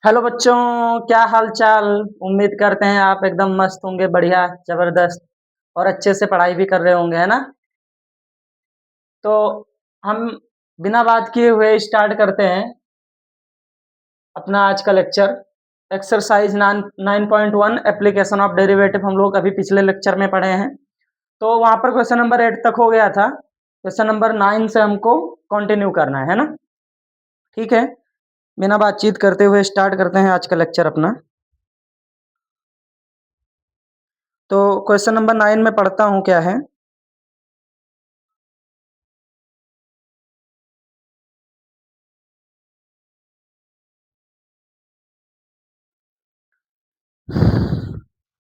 Hello बच्चों, क्या हाल चाल। उम्मीद करते हैं आप एकदम मस्त होंगे, बढ़िया जबरदस्त और अच्छे से पढ़ाई भी कर रहे होंगे, है ना। तो हम बिना बात किए हुए स्टार्ट करते हैं अपना आज का lecture. Exercise 9.1 application of derivative हम लोग अभी पिछले लेक्चर में पढ़े हैं। तो वहाँ पर क्वेश्चन नंबर 8 तक हो गया था। क्वेश्चन नंबर 9 से हमको कंटिन्यू करना है ना। ठीक है, बिना बातचीत करते हुए स्टार्ट करते हैं आज का लेक्चर अपना। तो क्वेश्चन नंबर 9 में पढ़ता हूँ क्या है।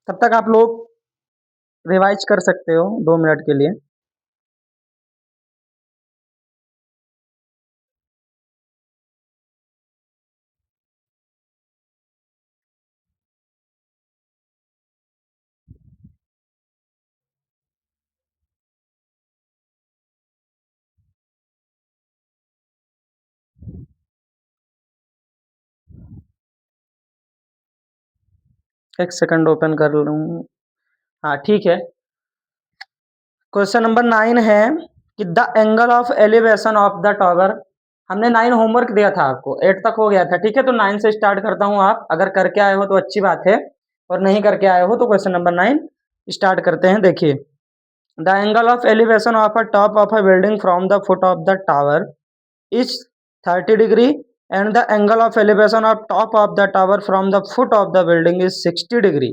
तब तक आप लोग रिवाइज कर सकते हो 2 मिनट के लिए। एक सेकंड ओपन कर लूँ। हाँ ठीक है। क्वेश्चन नंबर 9 है कि the angle of elevation of the tower. हमने 9 होमवर्क दिया था आपको, 8 तक हो गया था। ठीक है, तो 9 से स्टार्ट करता हूँ। आप अगर करके आए हो तो अच्छी बात है, और नहीं करके आए हो तो क्वेश्चन नंबर 9 स्टार्ट करते हैं। देखिए, the angle of elevation of a top of a building from the foot of the tower is 30 degree and the angle of elevation of top of the tower from the foot of the building is 60 degree.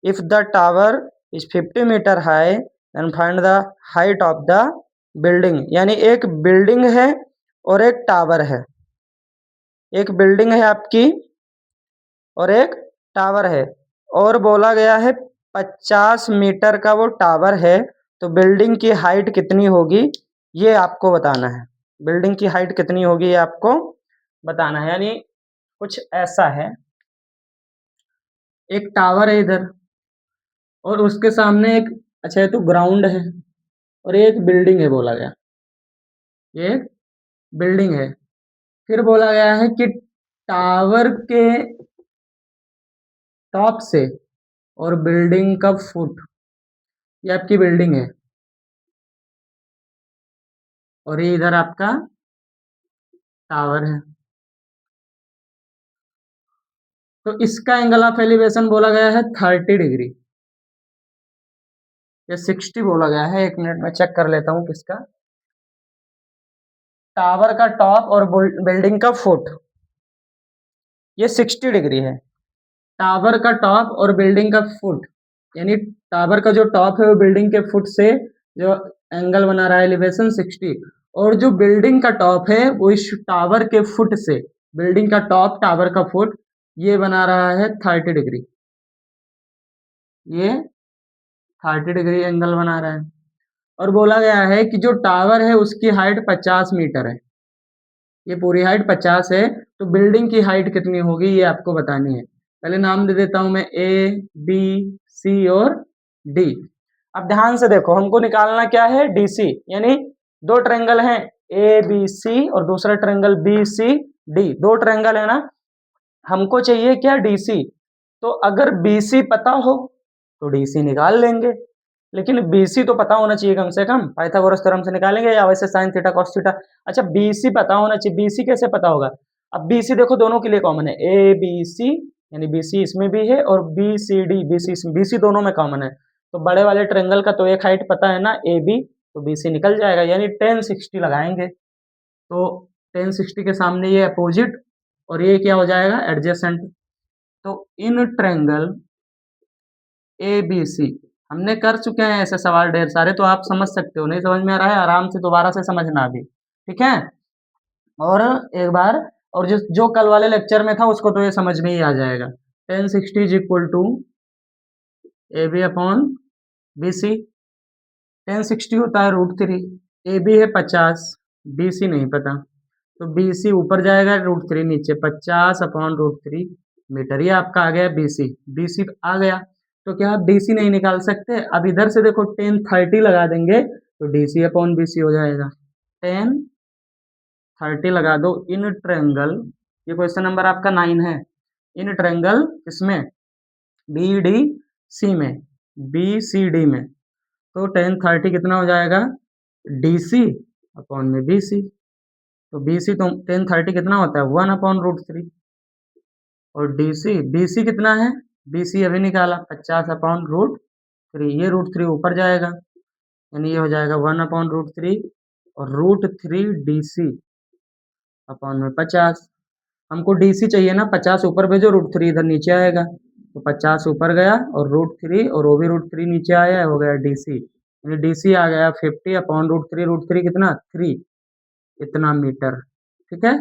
If the tower is 50 metre high then find the height of the building। यानी एक building है और एक tower है। एक building है आपकी और एक टावर है, और बोला गया है 50 मीटर का वो टावर है। तो बिल्डिंग की हाइट कितनी होगी ये आपको बताना है। बिल्डिंग की हाइट कितनी होगी ये आपको बताना है। यानी कुछ ऐसा है, एक टावर है इधर और उसके सामने एक, अच्छा ये तो ग्राउंड है, और ये एक बिल्डिंग है बोला गया। ये एक बिल्डिंग है। फिर बोला गया है कि टावर के टॉप से और बिल्डिंग का फुट, ये आपकी बिल्डिंग है और ये इधर आपका टावर है। तो इसका एंगल ऑफ एलिवेशन बोला गया है 30 डिग्री, या 60 बोला गया है। 1 मिनट में चेक कर लेता हूँ किसका। टावर का टॉप और बिल्डिंग का फुट, ये 60 डिग्री है। टावर का टॉप और बिल्डिंग का फुट, यानी टावर का जो टॉप है वो बिल्डिंग के फुट से जो एंगल बना रहा है एलिवेशन 60, और जो बिल्डिंग का टॉप है वो इस टावर के फुट से, बिल्डिंग का टॉप टावर का फुट, ये बना रहा है 30 डिग्री। ये 30 डिग्री एंगल बना रहा है। और बोला गया है कि जो टावर है उसकी हाइट 50 मीटर है। ये पूरी हाइट 50 है। तो बिल्डिंग की हाइट कितनी होगी ये आपको बतानी है। पहले नाम दे देता हूं मैं, ए बी सी और डी। अब ध्यान से देखो, हमको निकालना क्या है, डीसी। यानी दो ट्रायंगल हैं, ए बी सी, और दूसरा ट्रायंगल बी सी डी। दो ट्रायंगल है ना, हमको चाहिए क्या, डीसी। तो अगर बीसी पता हो तो डीसी निकाल लेंगे, लेकिन बीसी तो पता होना चाहिए कम से कम। पाइथागोरस थ्योरम से निकालेंगे या वैसे साइन थीटा कॉस थीटा। अच्छा, बीसी पता होना चाहिए। बीसी कैसे पता होगा? अब बीसी देखो दोनों के लिए कॉमन है, ए बी सी, यानी बीसी इसमें भी है और बी सी डी, बीसी इसमें, बीसी दोनों में कॉमन है। तो बड़े वाले ट्रायंगल का तो एक हाइट पता है ना, ए बी, तो बीसी निकल जाएगा। यानी 1060 लगाएंगे तो 1060 के सामने ये अपोजिट, और ये क्या हो जाएगा, एडजेसेंट। तो इन ट्रायंगल ए बी सी, हमने कर चुके हैं ऐसे सवाल ढेर सारे, तो आप समझ सकते हो। नहीं समझ में आ रहा है, आराम से दोबारा से समझना अभी, ठीक है। और एक बार, और जो जो कल वाले लेक्चर में था उसको तो ये समझ में ही आ जाएगा। 1060 is equal to A B upon B C. 1060 होता है √3, ए बी है 50, बी सी नहीं पता, तो बी सी ऊपर जाएगा, √3 नीचे, 50/√3 मीटर। ये आपका आ गया बी सी। बी सी आ गया, तो क्या आप डी सी नहीं निकाल सकते? अब इधर से देखो 1030 लगा देंगे तो D C upon B C हो जाएगा। 1030 लगा दो इन ट्रायंगल, ये क्वेश्चन नंबर आपका 9 है। इन ट्रायंगल किसमें, बी डी सी में, बी सी डी में। तो टेन 30 कितना हो जाएगा, डी सी अपॉन में बी सी। तो बी सी तो टेन 30 कितना होता है, 1/√3। और बी सी कितना है, बी सी अभी निकाला 50/√3, ये √3 ऊपर जाएगा, यानी ये हो जाएगा 1/√3 और √3 डी सी अपॉन में 50। हमको डी सी चाहिए ना, 50 ऊपर भेजो, √3 इधर नीचे आएगा, तो 50 ऊपर गया और √3 और वो भी √3 नीचे आया, हो गया डी सी, यानी डी सी आ गया 50/√3, √3 कितना 3, इतना मीटर। ठीक है,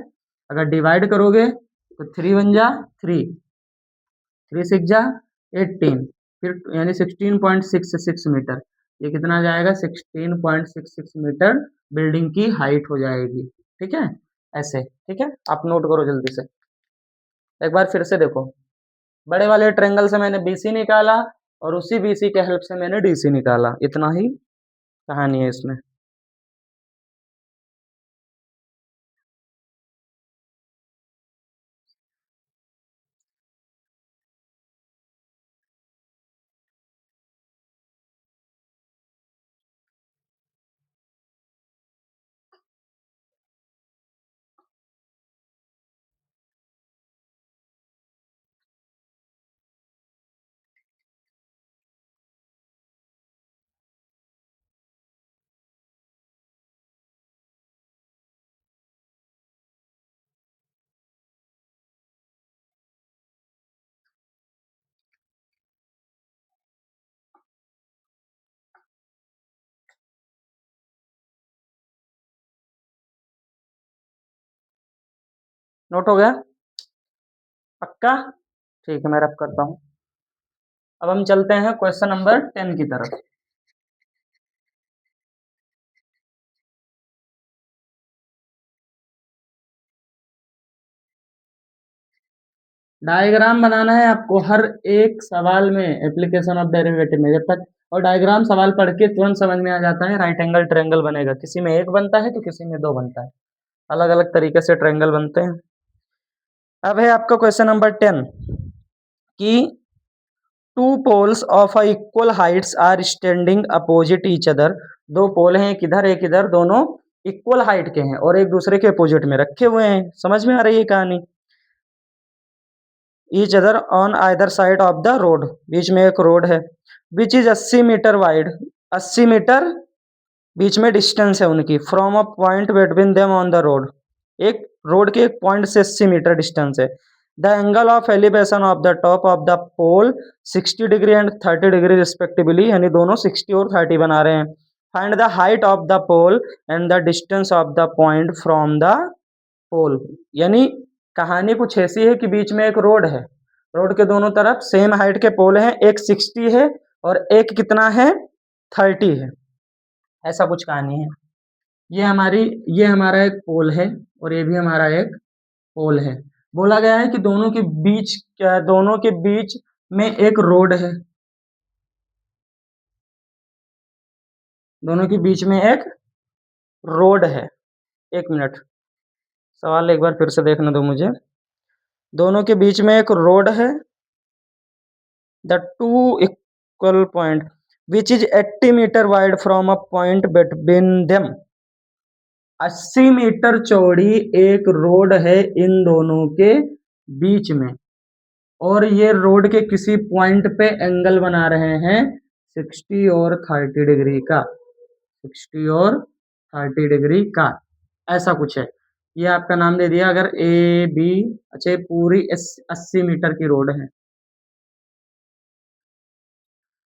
अगर डिवाइड करोगे तो 3 बन जा 3, 3 6 जा 18, फिर यानी 16.66 मीटर। ये कितना आ जाएगा, 16.66 मीटर बिल्डिंग की हाइट हो जाएगी। ठीक है, ऐसे। ठीक है, आप नोट करो जल्दी से, एक बार फिर से देखो। बड़े वाले ट्रायंगल से मैंने बीसी निकाला और उसी बीसी के हेल्प से मैंने डीसी निकाला, इतना ही कहानी है इसमें। नोट हो गया, पक्का? ठीक है, मैं रब करता हूँ। अब हम चलते हैं क्वेश्चन नंबर 10 की तरफ। डायग्राम बनाना है आपको हर एक सवाल में, एप्लीकेशन ऑफ डेरिवेटिव में, जब तक और डायग्राम सवाल पढ़ के तुरंत समझ में आ जाता है, राइट एंगल ट्रायंगल बनेगा, किसी में एक बनता है तो किसी में दो बनता है, अलग अलग तरीके से ट्रायंगल बनते हैं। अब है आपका क्वेश्चन नंबर 10 कि two poles of a equal heights are standing opposite each other. दो पोल हैं, एक इधर, दोनों इक्वल हाइट के हैं और एक दूसरे के अपोजिट में रखे हुए हैं। समझ में आ रही है कहानी? Each other on either side of the road, बीच में एक रोड है, which is 80 metre wide, 80 metre बीच में डिस्टेंस है उनकी, from a point between them on the road, एक रोड के एक पॉइंट से 80 मीटर डिस्टेंस है। The angle of elevation of the top of the pole 60 degree and 30 degree respectively, यानी दोनों 60 और 30 बना रहे हैं। Find the height of the pole and the distance of the point from the pole. यानी कहानी कुछ ऐसी है कि बीच में एक रोड है, रोड के दोनों तरफ सेम हाइट के पोल हैं, एक 60 है और एक कितना है, 30 है, ऐसा कुछ कहानी है। ये हमारा एक पोल है और ये भी हमारा एक पोल है। बोला गया है कि दोनों के बीच में एक रोड है, दोनों के बीच में एक रोड है। एक मिनट, सवाल एक बार फिर से देखने दो मुझे। दोनों के बीच में एक रोड है, the two equal point which is 80 metre wide from a point between them. 80 metre चौड़ी एक रोड है इन दोनों के बीच में, और ये रोड के किसी पॉइंट पे एंगल बना रहे हैं 60 और 30 डिग्री का, 60 और 30 डिग्री का, ऐसा कुछ है। ये आपका नाम दे दिया अगर ए बी। अच्छा, ये पूरी 80 मीटर की रोड है,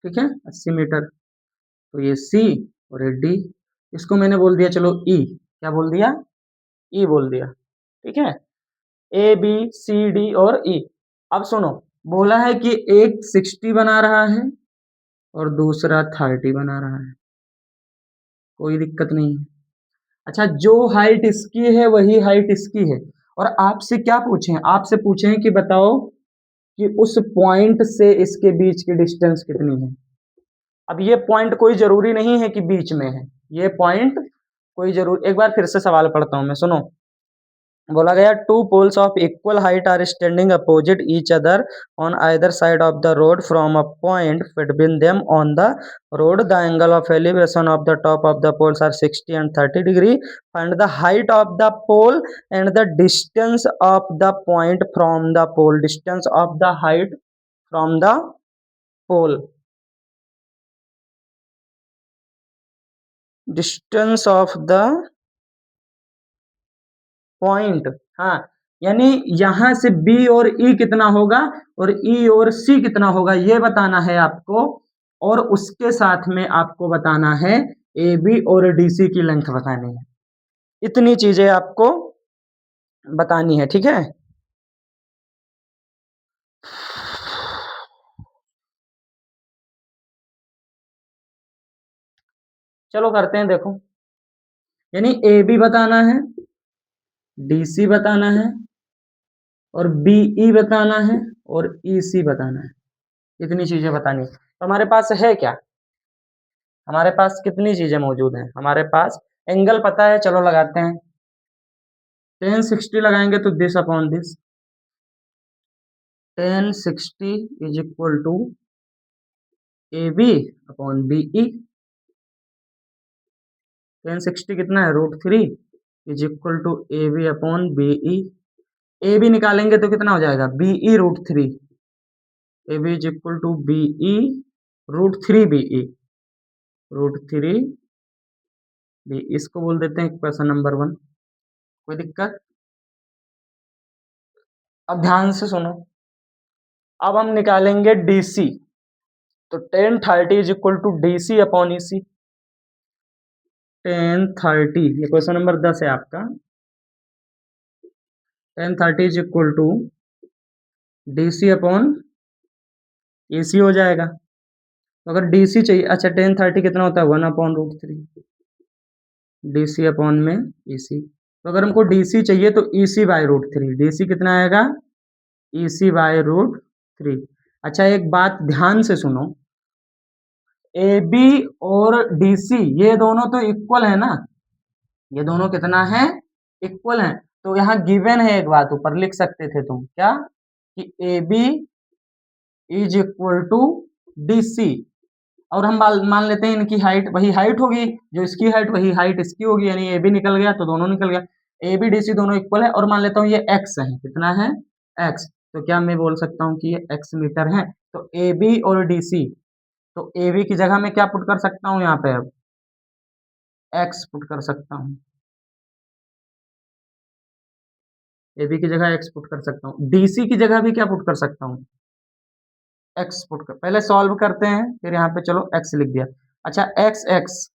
ठीक है, 80 मीटर। तो ये सी और ये डी, इसको मैंने बोल दिया चलो ई, क्या बोल दिया, ई बोल दिया। ठीक है, ए बी सी डी और ई। अब सुनो, बोला है कि एक 60 बना रहा है और दूसरा 30 बना रहा है, कोई दिक्कत नहीं है। अच्छा, जो हाइट इसकी है वही हाइट इसकी है, और आपसे क्या पूछे हैं, आपसे पूछे हैं कि बताओ कि उस पॉइंट से इसके बीच की डिस्टेंस कितनी है। अब ये पॉइंट कोई जरूरी नहीं है कि बीच में है, ये पॉइंट कोई जरूर, एक बार फिर से सवाल पढ़ता हूं मैं, सुनो। बोला गया two poles of equal height are standing opposite each other on either side of the road from a point between them on the road the angle of elevation of the top of the poles are 60 and 30 degree. Find the height of the pole and the distance of the point from the pole. Distance of the height from the pole. Distance of the point. हाँ, यानी यहां से B और ई कितना होगा और ई और सी कितना होगा ये बताना है आपको, और उसके साथ में आपको बताना है ए बी और डी सी की लेंथ बतानी है। इतनी चीजें आपको बतानी है, ठीक है। चलो करते हैं, देखो, यानी ए बी बताना है, डी सी बताना है, और बी ई बताना है, और ई सी बताना है। इतनी चीजें बतानी है। तो हमारे पास है क्या, हमारे पास कितनी चीजें मौजूद हैं, हमारे पास एंगल पता है, चलो लगाते हैं। 1060 लगाएंगे तो this upon this, 1060 is equal to A B upon B E. 1060 कितना है, √3 is equal to A B upon B E. A B निकालेंगे तो कितना हो जाएगा, B E √3। A B is equal to B E √3 B E, √3 B, इसको बोल देते हैं क्वेश्चन नंबर 1। कोई दिक्कत? अब ध्यान से सुनो, अब हम निकालेंगे डीसी। तो 1030 is equal to D C upon E C. 1030, ये क्वेश्चन नंबर 10 है आपका। 1030 is equal to D C upon A C हो जाएगा। तो अगर डी सी चाहिए, अच्छा 1030 कितना होता है, 1/√3, डी सी अपॉन में ई सी। तो अगर हमको डी सी चाहिए तो ई सी बाय √3, डी सी कितना आएगा, ई सी बाय √3। अच्छा एक बात ध्यान से सुनो, ए बी और डी सी ये दोनों तो इक्वल है ना, ये दोनों कितना है, इक्वल है। तो यहाँ गिवन है, एक बात ऊपर लिख सकते थे तुम, क्या, कि A B is equal to D C, और हम मान लेते हैं इनकी हाइट वही हाइट होगी, जो इसकी हाइट वही हाइट इसकी होगी, यानी ए बी निकल गया तो दोनों निकल गया, ए बी डी सी दोनों इक्वल है। और मान लेता हूँ ये एक्स है, कितना है, एक्स। तो क्या मैं बोल सकता हूँ कि ये एक्स मीटर है। तो ए बी और डी सी, तो ए बी की जगह मैं क्या पुट कर सकता हूँ यहाँ पे, अब एक्स पुट कर सकता हूँ, ए बी की जगह एक्स पुट कर सकता हूँ, डी सी की जगह भी क्या पुट कर सकता हूँ, एक्स पुट कर। पहले सॉल्व करते हैं, फिर यहाँ पे चलो एक्स लिख दिया। अच्छा एक्स एक्स,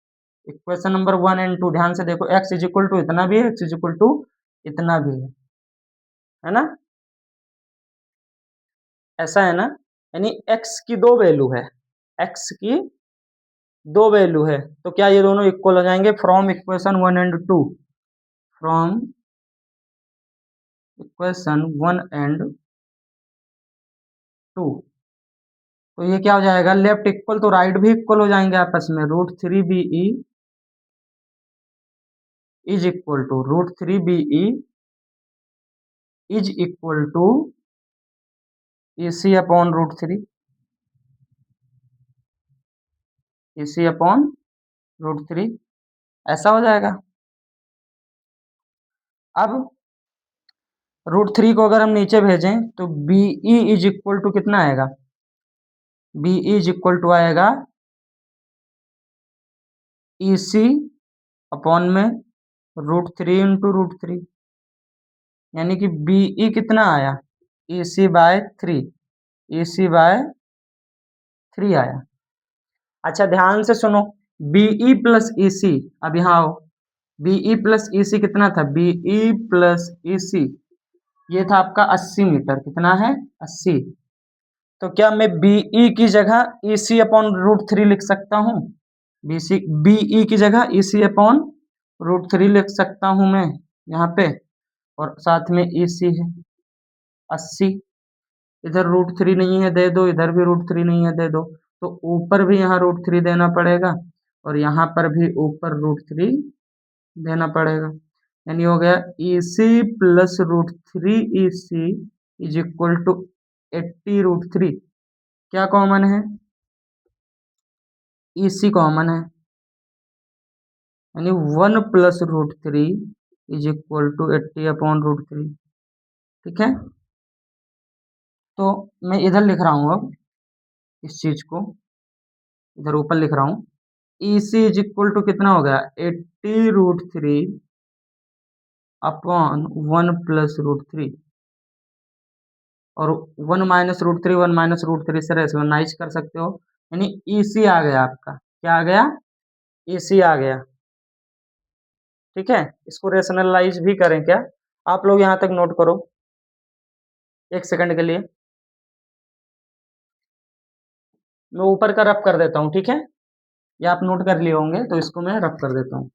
इक्वेशन नंबर 1 और 2 ध्यान से देखो, एक्स इज इक्वल टू इतना भी है, एक्स इज इक्वल टू इतना भी है ना, ऐसा है ना। यानी एक्स की दो वैल्यू है, एक्स की दो वैल्यू है, तो क्या ये दोनों इक्वल हो जाएंगे, फ्रॉम इक्वेशन 1 और 2, फ्रॉम इक्वेशन 1 और 2। तो ये क्या हो जाएगा, लेफ्ट इक्वल तो राइट भी इक्वल हो जाएंगे आपस में, √3 B E is equal to √3 B E is equal to A C upon √3, A C upon √3, ऐसा हो जाएगा। अब √3 को अगर हम नीचे भेजें तो B E is equal to कितना आएगा, B E is equal to आएगा ई सी अपॉन में √3 इंटू √3, यानी कि बी ई कितना आया, ई सी बाय 3, ई सी बाय 3 आया। अच्छा ध्यान से सुनो, बीई प्लस ई सी, अब यहाँ आओ, बीई प्लस ई सी कितना था, बीई प्लस ई सी ये था आपका 80 मीटर, कितना है 80। तो क्या मैं बीई की जगह ई सी अपॉन √3 लिख सकता हूँ, बी सी बीई की जगह ई सी अपॉन √3 लिख सकता हूँ मैं यहाँ पे, और साथ में ई सी है 80, इधर √3 नहीं है दे दो, इधर भी √3 नहीं है दे दो, तो ऊपर भी यहाँ √3 देना पड़ेगा और यहाँ पर भी ऊपर √3 देना पड़ेगा। यानी हो गया E C plus root three E C is equal to 80√3। क्या कॉमन है? ई सी कॉमन है, यानी 1 + √3 इज इक्वल टू 80/√3। ठीक है, तो मैं इधर लिख रहा हूँ अब इस चीज को, इधर ऊपर लिख रहा हूँ। ई सी इज इक्वल टू कितना हो गया? 80√3 अपॉन 1 + √3, और 1 - √3 1 - √3 से रेशनलाइज कर सकते हो, यानी ई सी आ गया आपका। क्या आ गया? ई सी आ गया। ठीक है, इसको रेशनलाइज भी करें क्या? आप लोग यहाँ तक नोट करो 1 सेकंड के लिए, मैं ऊपर का रफ कर देता हूँ। ठीक है, या आप नोट कर लिए होंगे तो इसको मैं रफ कर देता हूँ।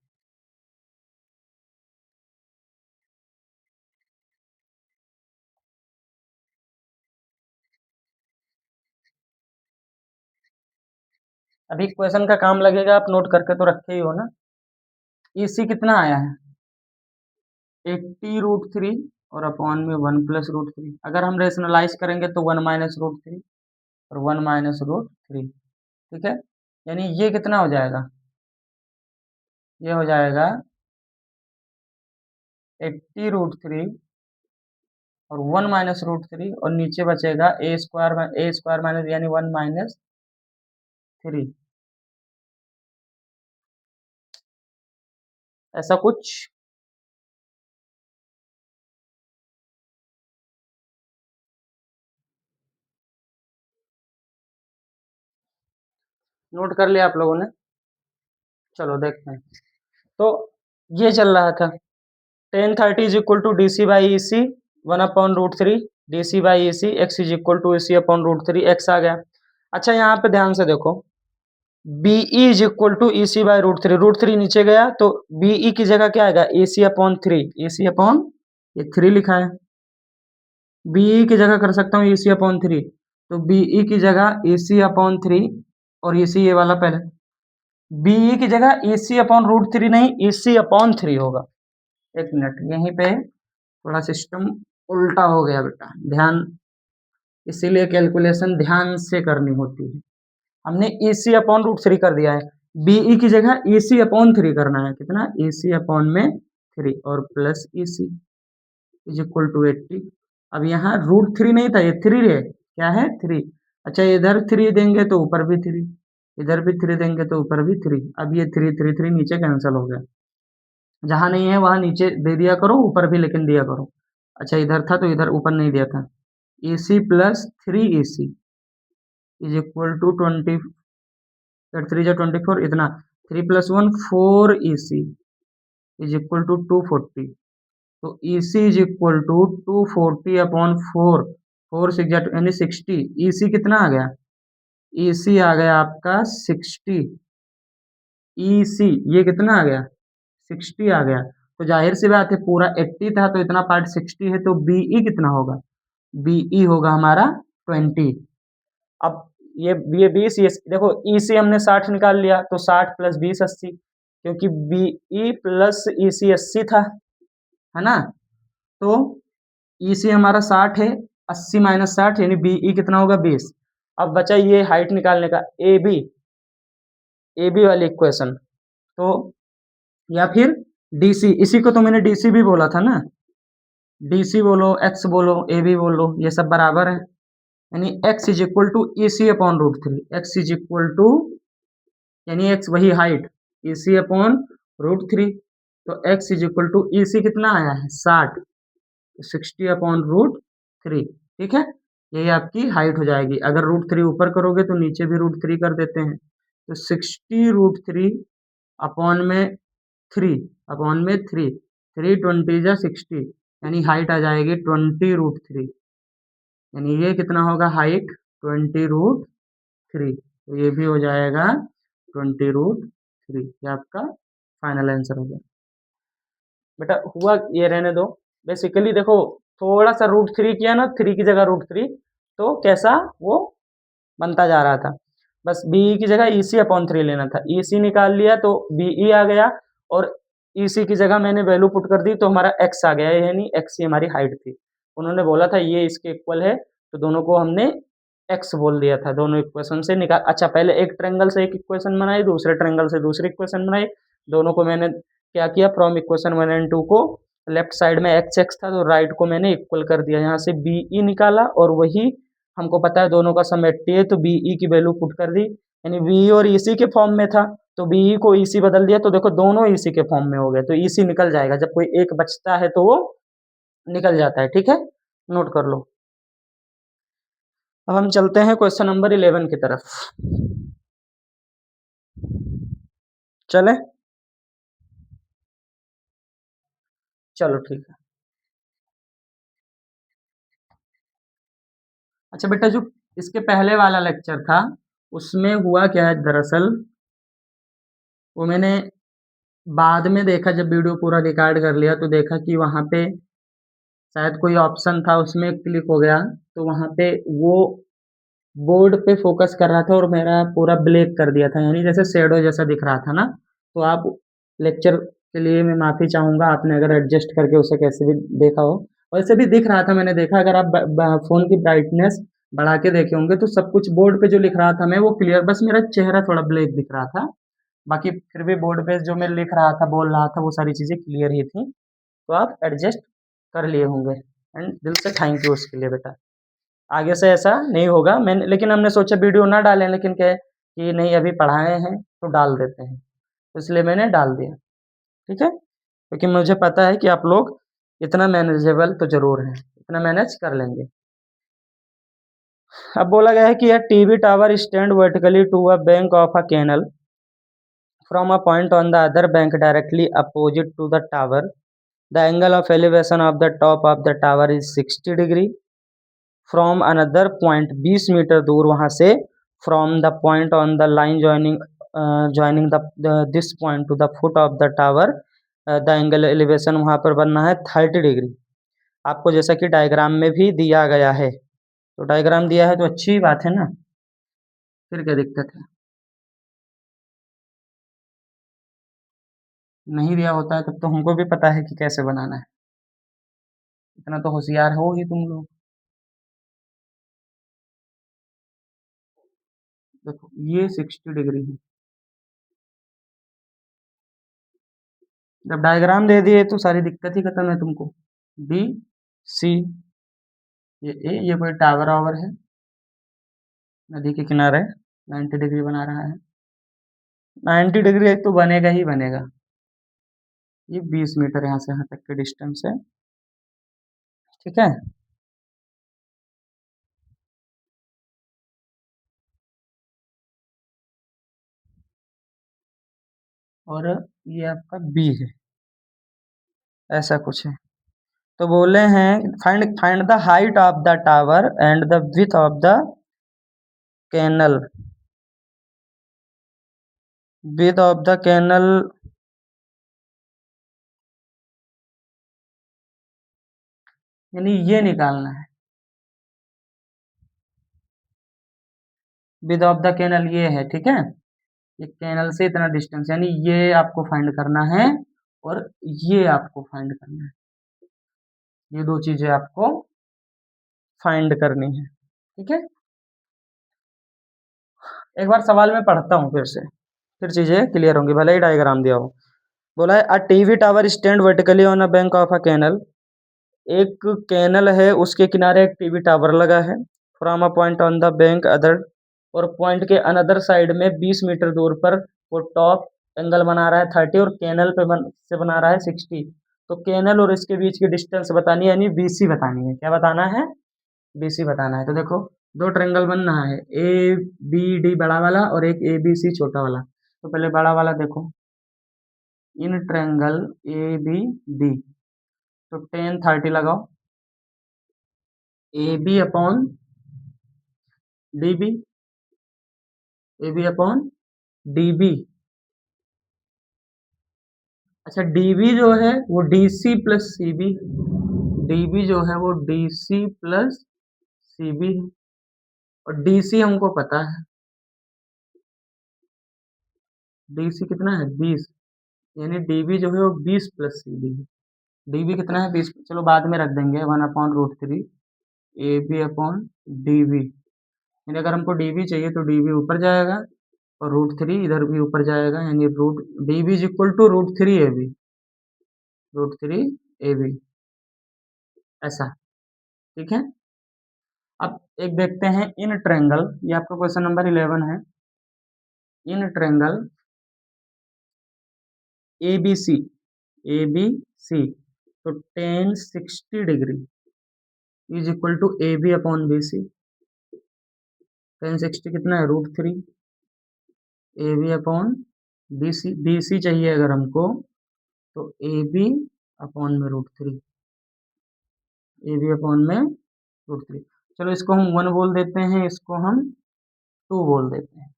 अभी क्वेश्चन का काम लगेगा, आप नोट करके तो रखे ही हो ना। ई सी कितना आया है? 80√3 और अपॉन में 1 + √3। अगर हम रेशनलाइज करेंगे तो 1 - √3 और 1 - √3। ठीक है, यानी ये कितना हो जाएगा? ये हो जाएगा 80√3 और 1 - √3, और नीचे बचेगा ए स्क्वायर माइनस, यानी 1 - 3। ऐसा कुछ। नोट कर लिया आप लोगों ने? चलो देखते हैं। तो ये चल रहा था 1030 is equal to D C by E C 1/√3 D C by E C X is equal to A C upon √3 X आ गया। अच्छा, यहाँ पे ध्यान से देखो, B E is equal to E C by √3 नीचे गया तो बी ई की जगह क्या आएगा? ए C upon 3, A C upon ये 3 लिखा है, बी ई की जगह कर सकता हूँ ए सी अपॉन 3, तो बी ई की जगह ए सी अपॉन 3, और ए सी ये वाला पहले, बी ई की जगह ए सी अपॉन √3 नहीं, ए सी अपॉन 3 होगा। एक मिनट, यहीं पे थोड़ा सिस्टम उल्टा हो गया बेटा, ध्यान, इसीलिए कैलकुलेशन ध्यान से करनी होती है। हमने ए सी अपॉन √3 कर दिया है, बीई की जगह ए सी अपॉन 3 करना है। कितना? ए सी अपॉन में 3 और plus A C is equal to 80। अब यहाँ √3 नहीं था, ये 3 है। क्या है? 3। अच्छा, इधर 3 देंगे तो ऊपर भी 3, इधर भी 3 देंगे तो ऊपर भी 3। अब ये 3 नीचे कैंसिल हो गया, जहां नहीं है वहां नीचे दे दिया करो, ऊपर भी लेकिन दिया करो। अच्छा, इधर था तो इधर ऊपर नहीं दिया था। A C plus 3 AC is equal to 20, 3 × 24 इतना, 3 + 1 4 AC इज इक्वल टू 240। तो E C is equal to 240/4, 4 6 यानी 60। ई सी कितना आ गया? ई सी आ गया आपका 60। ई सी ये कितना आ गया? 60 आ गया। तो जाहिर सी बात है, पूरा 80 था तो इतना पार्ट 60 है, तो बीई कितना होगा? बीई होगा हमारा 20। अब ये 20, ये देखो, ई सी हमने 60 निकाल लिया तो 60 + 20 80, क्योंकि बीई प्लस ई सी 80 था, है ना? तो ई सी हमारा 60 है, 80 - 60 यानी बीई कितना होगा? 20। अब बचा ये हाइट निकालने का, ए बी वाली इक्वेशन। तो या फिर डी सी, इसी को तो मैंने डी सी भी बोला था ना, डी सी बोलो, एक्स बोलो, ए बी बोलो, ये सब बराबर है। यानी X is equal to E C upon √3, X is equal to, यानी एक्स वही हाइट, ई सी अपॉन √3। तो X is equal to E C कितना आया है? 60, 60/√3। ठीक है, यही आपकी हाइट हो जाएगी। अगर √3 ऊपर करोगे तो नीचे भी √3 कर देते हैं, तो 60√3 अपॉन में 3, अपॉन में 3, 3 20 60, यानी हाइट आ जाएगी 20√3। यानी ये कितना होगा हाइट? 20√3। तो ये भी हो जाएगा 20√3। ये आपका फाइनल आंसर हो गया। बेटा हुआ ये रहने दो, बेसिकली देखो, थोड़ा सा √3 किया ना, 3 की जगह √3, तो कैसा वो बनता जा रहा था। बस बीई की जगह ई सी अपॉन 3 लेना था, ई सी निकाल लिया तो बीई आ गया, और ईसी की जगह मैंने वैल्यू पुट कर दी तो हमारा एक्स आ गया, यानी एक्स ही हमारी हाइट थी। उन्होंने बोला था ये इसके इक्वल है, तो दोनों को हमने एक्स बोल दिया था, दोनों इक्वेशन से निकाल। अच्छा, पहले एक ट्रायंगल से एक इक्वेशन बनाई, दूसरे ट्रायंगल से दूसरी इक्वेशन बनाई, दोनों को मैंने क्या किया, फ्रॉम इक्वेशन 1 एंड 2 को लेफ्ट साइड में एक्स एक्स था तो राइट को मैंने इक्वल कर दिया, यहाँ से बी ई निकाला और वही हमको पता है दोनों का सम 80 है तो बी ई की वैल्यू पुट कर दी, यानी बी और ई सी के फॉर्म में था तो बी ई को ई सी बदल दिया तो देखो दोनों ई सी के फॉर्म में हो गए, तो ई सी निकल जाएगा, जब कोई एक बचता है तो वो निकल जाता है। ठीक है, नोट कर लो। अब हम चलते हैं क्वेश्चन नंबर 11 की तरफ। चले, चलो ठीक है। अच्छा बेटा, जो इसके पहले वाला लेक्चर था उसमें हुआ क्या है दरअसल, वो मैंने बाद में देखा, जब वीडियो पूरा रिकॉर्ड कर लिया तो देखा कि वहाँ पे शायद कोई ऑप्शन था उसमें क्लिक हो गया, तो वहाँ पे वो बोर्ड पे फोकस कर रहा था और मेरा पूरा ब्लैक कर दिया था, यानी जैसे शेडो जैसा दिख रहा था ना। तो आप लेक्चर के लिए मैं माफ़ी चाहूँगा, आपने अगर एडजस्ट करके उसे कैसे भी देखा हो, वैसे भी दिख रहा था, मैंने देखा, अगर आप फ़ोन की ब्राइटनेस बढ़ा के देखे होंगे तो सब कुछ बोर्ड पे जो लिख रहा था मैं वो क्लियर, बस मेरा चेहरा थोड़ा ब्लैक दिख रहा था, बाकी फिर भी बोर्ड पे जो मैं लिख रहा था बोल रहा था वो सारी चीज़ें क्लियर ही थी, तो आप एडजस्ट कर लिए होंगे, एंड दिल से थैंक यू उसके लिए बेटा। आगे से ऐसा नहीं होगा, मैंने लेकिन हमने सोचा वीडियो ना डालें, लेकिन क्या है कि नहीं अभी पढ़ाए हैं तो डाल देते हैं, तो इसलिए मैंने डाल दिया। ठीक है, क्योंकि मुझे पता है कि आप लोग इतना मैनेजेबल तो ज़रूर हैं, इतना मैनेज कर लेंगे। अब बोला गया है कि यह TV tower stand vertically to a bank of a canal from a point on the other bank directly opposite to the tower. The angle of elevation of the top of the tower is 60 degree from another point, 20 metre दूर वहाँ से, from the point on the line joining this point to the foot of the tower, the angle elevation वहाँ पर बनना है 30 degree. आपको जैसा कि डायग्राम में भी दिया गया है, तो डायग्राम दिया है तो अच्छी बात है ना, फिर क्या दिक्कत है। नहीं दिया होता है तब तो हमको भी पता है कि कैसे बनाना है, इतना तो होशियार हो ही तुम लोग। देखो ये 60 डिग्री है, जब डायग्राम दे दिए तो सारी दिक्कत ही खत्म है तुमको। बी सी, ये ए, ये कोई टावर वावर है, नदी के किनारे 90 डिग्री बना रहा है, 90 डिग्री तो बनेगा ही बनेगा। ये 20 मीटर यहाँ से यहाँ तक के डिस्टेंस है। ठीक है, और ये आपका बी है, ऐसा कुछ है। तो बोले हैं find find the height of the tower and the width of the canal. Width of the canal, यानी ये निकालना है, विड्थ ऑफ द कैनल ये है। ठीक है, ये कैनल से इतना डिस्टेंस, यानी ये आपको फाइंड करना है और ये आपको फाइंड करना है, ये दो चीजें आपको फाइंड करनी है। ठीक है, एक बार सवाल में पढ़ता हूँ फिर से, फिर चीजें क्लियर होंगी, भले ही डायग्राम दिया हो। बोला है a TV tower stand vertically on a bank of a canal. एक कैनल है उसके किनारे एक टीवी टावर लगा है, from a point on the bank other, और पॉइंट के अनदर साइड में 20 मीटर दूर पर वो टॉप एंगल बना रहा है 30 और कैनल पे से बना रहा है 60। तो कैनल और इसके बीच की डिस्टेंस बतानी है, यानी बीसी बतानी है। क्या बताना है? बीसी बताना है। तो देखो दो ट्रायंगल बन रहा है, ए बी डी बड़ा वाला और एक ए बी सी छोटा वाला। तो पहले बड़ा वाला देखो, in triangle A B D, तो टेन 30 लगाओ, A B upon D B, A B upon D B. अच्छा डी बी जो है वो D C plus C B, D B जो है वो D C plus C B है, और डी सी हमको पता है, डी सी कितना है 20, यानी डीबी जो है वो 20 प्लस सी बी है। डीबी कितना है 20, चलो बाद में रख देंगे 1/√3 A B upon D V. यानी अगर हमको डी वी चाहिए तो डी वी ऊपर जाएगा और √3 इधर भी ऊपर जाएगा, यानी root D V is equal to √3 A B, √3 A B, ऐसा। ठीक है। अब एक देखते हैं इन ट्रेंगल, ये आपका क्वेश्चन नंबर 11 है। In triangle A B C, A B C, तो tan 60 degree is equal to A B upon B C. Tan 60 कितना है √3 A B upon B C. B C चाहिए अगर हमको तो ए बी अपॉन में √3, ए बी अपॉन में √3। चलो इसको हम 1 बोल देते हैं, इसको हम 2 बोल देते हैं।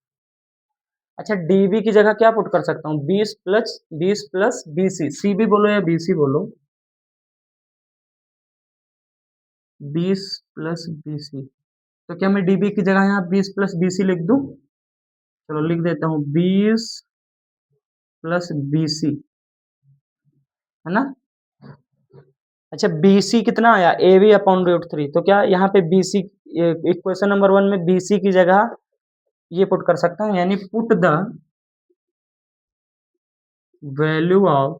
अच्छा डीबी की जगह क्या पुट कर सकता हूँ, 20 प्लस बी सी, सी भी बोलो या बी सी बोलो, 20 प्लस बी सी। तो क्या मैं डीबी की जगह यहाँ 20 प्लस बी सी लिख दूँ? चलो लिख देता हूँ 20 प्लस बी सी, है ना। अच्छा बी सी कितना आया, ए बी अपॉन √3, तो क्या यहाँ पे बी सी, इक्वेशन नंबर 1 में बी सी की जगह ये पुट कर सकता हूँ, यानी put the value of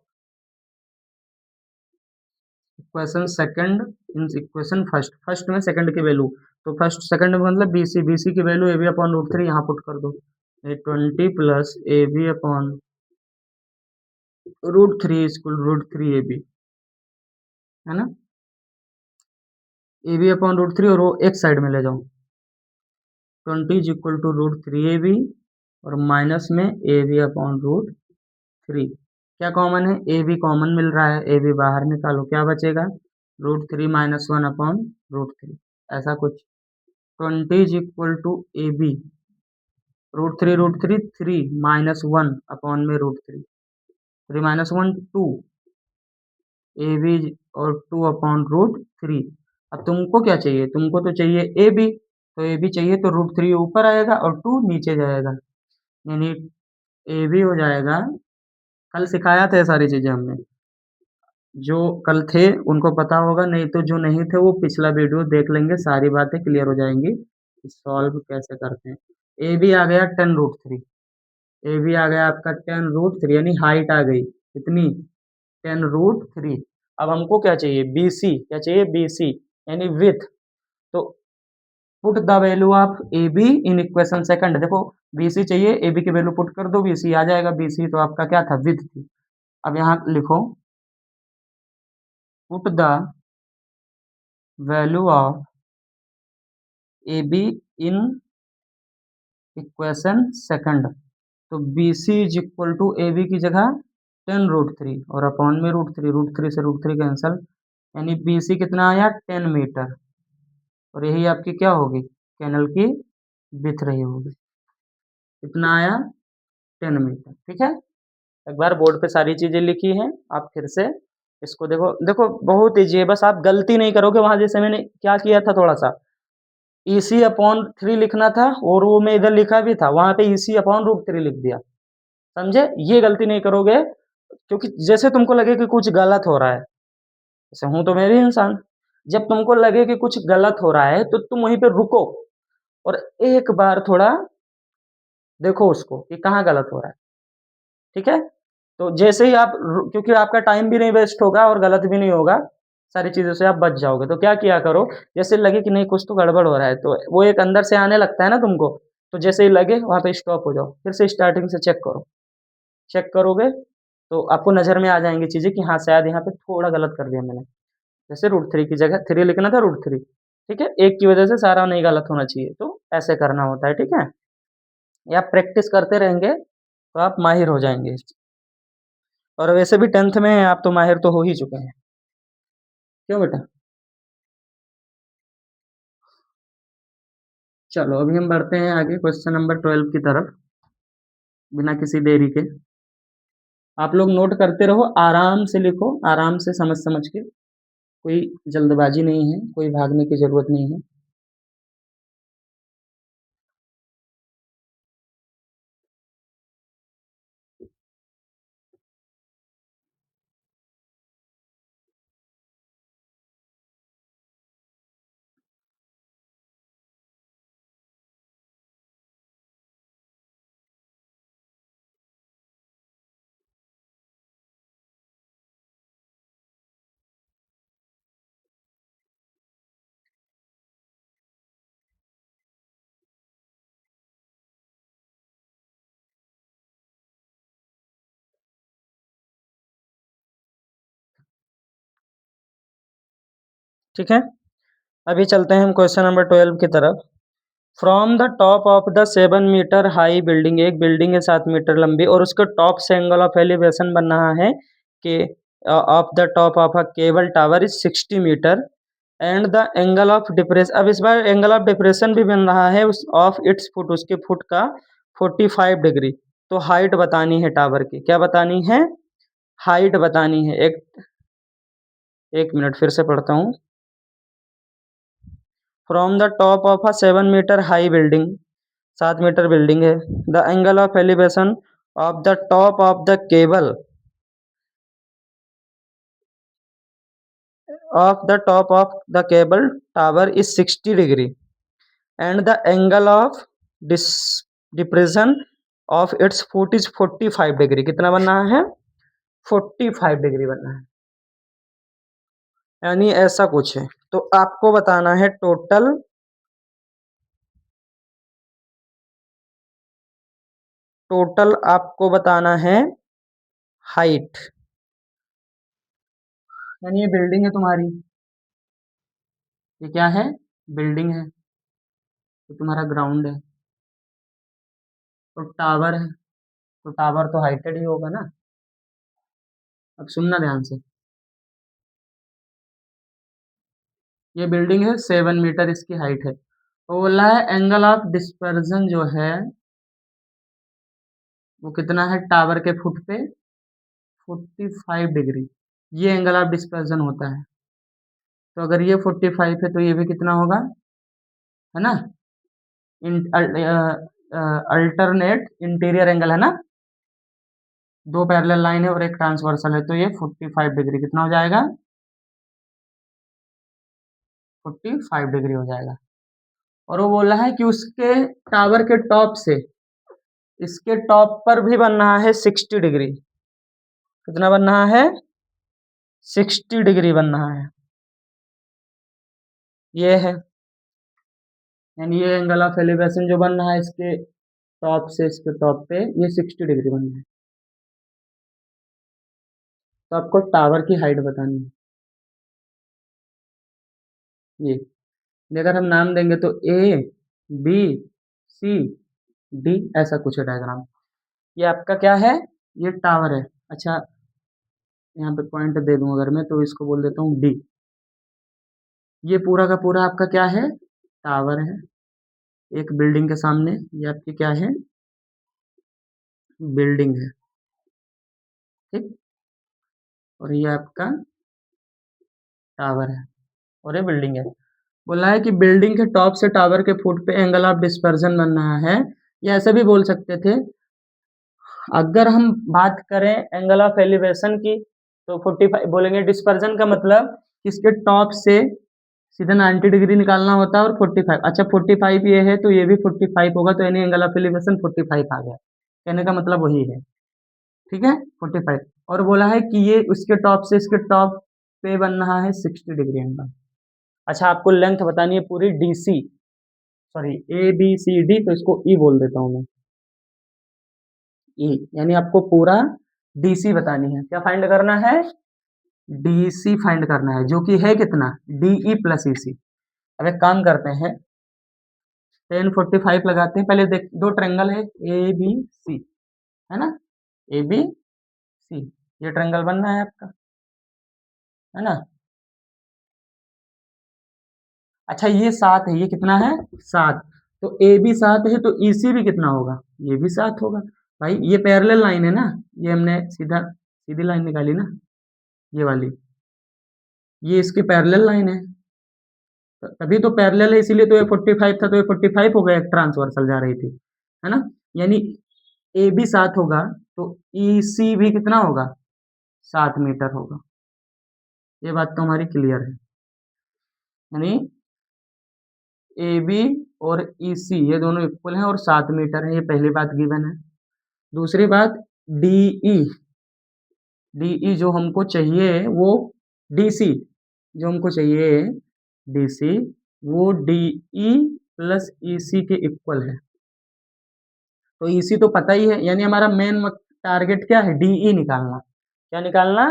equation second in equation first, first में सेकंड की वैल्यू, तो फर्स्ट सेकंड में मतलब बी सी की वैल्यू ए बी अपॉन √3 यहाँ पुट कर दो, 20 plus A B upon √3 equal √3 A B, है ना। ए बी अपॉन √3 और वो एक साइड में ले जाओ, 20 is equal to √3 A B और माइनस में ए बी अपॉन √3। क्या कॉमन है, ए बी कॉमन मिल रहा है, ए बी बाहर निकालो, क्या बचेगा √3 माइनस 1 अपॉन √3, ऐसा कुछ। 20 is equal to A B, √3 3 minus 1 upon में √3, 3 माइनस 1 2, ए बी और 2 अपॉन √3। अब तुमको क्या चाहिए, तुमको तो चाहिए ए बी, तो ए बी चाहिए तो √3 ऊपर आएगा और 2 नीचे जाएगा, यानी ए बी हो जाएगा। कल सिखाया था ये सारी चीजें हमने, जो कल थे उनको पता होगा, नहीं तो जो नहीं थे वो पिछला वीडियो देख लेंगे, सारी बातें क्लियर हो जाएंगी कि सॉल्व कैसे करते हैं। ए बी आ गया 10√3, ए बी आ गया आपका 10√3, यानी हाइट आ गई कितनी 10√3। अब हमको क्या चाहिए बी सी, क्या चाहिए बी सी, यानी विथ। तो put the value of A B in equation second, देखो बी सी चाहिए, ए बी की वैल्यू पुट कर दो, बी सी आ जाएगा, बी सी तो आपका क्या था विथ थी। अब यहाँ लिखो put the value of A B in equation second, तो B C is equal to A B की जगह 10√3 और अपॉन में √3 से √3 कैंसल, यानी बी सी कितना आया 10 मीटर, और यही आपकी क्या होगी कैनल की विथ रही होगी, कितना आया 10 मीटर। ठीक है, एक बार बोर्ड पे सारी चीजें लिखी हैं, आप फिर से इसको देखो, देखो बहुत ईजी है, बस आप गलती नहीं करोगे, वहां जैसे मैंने क्या किया था थोड़ा सा EC अपॉन 3 लिखना था और वो मैं इधर लिखा भी था, वहां पे EC अपॉन √3 लिख दिया, समझे, ये गलती नहीं करोगे। क्योंकि जैसे तुमको लगे कि कुछ गलत हो रहा है, जैसे हूं तो मैं भी इंसान, जब तुमको लगे कि कुछ गलत हो रहा है तो तुम वहीं पे रुको और एक बार थोड़ा देखो उसको कि कहाँ गलत हो रहा है। ठीक है, तो जैसे ही आप क्योंकि आपका टाइम भी नहीं वेस्ट होगा और गलत भी नहीं होगा, सारी चीजों से आप बच जाओगे, तो क्या किया करो, जैसे लगे कि नहीं कुछ तो गड़बड़ हो रहा है, तो वो एक अंदर से आने लगता है ना तुमको, तो जैसे ही लगे वहां पे स्टॉप हो जाओ, फिर से स्टार्टिंग से चेक करो, चेक करोगे तो आपको नजर में आ जाएंगी चीजें कि हाँ शायद यहाँ पे थोड़ा गलत कर दिया मैंने, जैसे √3 की जगह 3 लिखना था √3। ठीक है, एक की वजह से सारा नहीं गलत होना चाहिए, तो ऐसे करना होता है। ठीक है, या प्रैक्टिस करते रहेंगे तो आप माहिर हो जाएंगे, और वैसे भी 10th में आप तो माहिर तो हो ही चुके हैं, क्यों बेटा। चलो अभी हम बढ़ते हैं आगे क्वेश्चन नंबर 12 की तरफ, बिना किसी देरी के। आप लोग नोट करते रहो, आराम से लिखो, आराम से समझ समझ के, कोई जल्दबाजी नहीं है, कोई भागने की जरूरत नहीं है। ठीक है, अभी चलते हैं हम क्वेश्चन नंबर 12 की तरफ। From the top of the 7 metre high building, एक बिल्डिंग है 7 मीटर लंबी और उसके टॉप से एंगल ऑफ एलिवेशन बन रहा है कि of the top of a cable tower is 60 metre and the angle of depression, अब इस बार एंगल ऑफ डिप्रेशन भी बन रहा है उस ऑफ इट्स फुट, उसके फुट का 45 डिग्री। तो हाइट बतानी है टावर की, क्या बतानी है, हाइट बतानी है। एक मिनट फिर से पढ़ता हूँ। From the top of a 7 metre high building, 7 metre building है, the angle of elevation of the top of the cable of the top of the cable tower is 60 degree and the angle of depression of its foot is 45 degree. कितना बनना है, 45 degree बनना है, यानी ऐसा कुछ है। तो आपको बताना है टोटल आपको बताना है हाइट, यानी ये बिल्डिंग है तुम्हारी, ये क्या है, बिल्डिंग है, तो तुम्हारा ग्राउंड है, तो टावर है, तो टावर तो हाइटेड ही होगा ना। अब सुनना ध्यान से, ये बिल्डिंग है 7 मीटर इसकी हाइट है, तो बोला है एंगल ऑफ डिस्पर्जन जो है वो कितना है टावर के फुट पे, 45 डिग्री, ये एंगल ऑफ डिस्पर्जन होता है। तो अगर ये 45 है तो ये भी कितना होगा, है ना, अल्टरनेट इंटीरियर एंगल है ना, दो पैरेलल लाइन है और एक ट्रांसवर्सल है, तो ये 45 डिग्री कितना हो जाएगा, 45 डिग्री हो जाएगा। और वो बोल रहा है कि उसके टावर के टॉप से इसके टॉप पर भी बन रहा है 60 डिग्री, कितना बन रहा है, 60 डिग्री बन रहा है, ये है, यानी ये एंगल ऑफ एलिवेशन जो बन रहा है इसके टॉप से इसके टॉप पे ये 60 डिग्री बन रहा है। तो आपको टावर की हाइट बतानी है, ये अगर हम नाम देंगे तो ए बी सी डी ऐसा कुछ है डायग्राम। ये आपका क्या है, ये टावर है। अच्छा, यहाँ पे पॉइंट दे दूं अगर मैं तो इसको बोल देता हूँ डी। ये पूरा का पूरा आपका क्या है, टावर है, एक बिल्डिंग के सामने, ये आपकी क्या है, बिल्डिंग है, ठीक, और ये आपका टावर है और ये बिल्डिंग है। बोला है कि बिल्डिंग के टॉप से टावर के फुट पे एंगल ऑफ डिस्पर्जन बन रहा है, या ऐसा भी बोल सकते थे। अगर हम बात करें एंगल ऑफ एलिवेशन की तो 45 बोलेंगे, डिस्पर्जन का मतलब इसके टॉप से सीधा 90 डिग्री निकालना होता है और 45, अच्छा 45 ये है तो ये भी 45 होगा, तो यानी एंगल ऑफ एलिवेशन 45 आ गया, कहने का मतलब वही है, ठीक है 45। और बोला है कि ये उसके टॉप से इसके टॉप पे बन रहा है 60 डिग्री एंगल। अच्छा, आपको लेंथ बतानी है पूरी DC, sorry A B C D, तो इसको ई बोल देता हूँ मैं, ई, यानी आपको पूरा डीसी बतानी है, क्या फाइंड करना है, डीसी फाइंड करना है, जो कि है कितना, डीई प्लस ईसी। अब एक काम करते हैं, 1045 लगाते हैं, पहले देख दो ट्रेंगल है ए बी सी, है ना, ए बी सी, ये ट्रेंगल बनना है आपका, है ना। अच्छा ये 7 है, ये कितना है, 7, तो ए बी 7 है तो ईसी भी कितना होगा, ये भी 7 होगा। भाई ये पैरेलल लाइन है ना, ये हमने सीधा सीधी लाइन निकाली ना, ये वाली, ये इसकी पैरेलल लाइन है, तभी तो पैरेलल है, इसीलिए तो ये 45 था तो ये 45 हो गया, एक ट्रांसवर्सल जा रही थी, है ना, यानी ए बी 7 होगा तो ई सी भी कितना होगा, 7 मीटर होगा। ये बात तो हमारी क्लियर है, यानी ए बी और ई सी ये दोनों इक्वल हैं और 7 मीटर है, ये पहली बात गिवन है। दूसरी बात, डी ई, डी ई जो हमको चाहिए वो, डी सी जो हमको चाहिए, डी सी वो डी ई प्लस ई सी के इक्वल है, तो ई सी तो पता ही है, यानी हमारा मेन टारगेट क्या है, डी ई निकालना, क्या निकालना,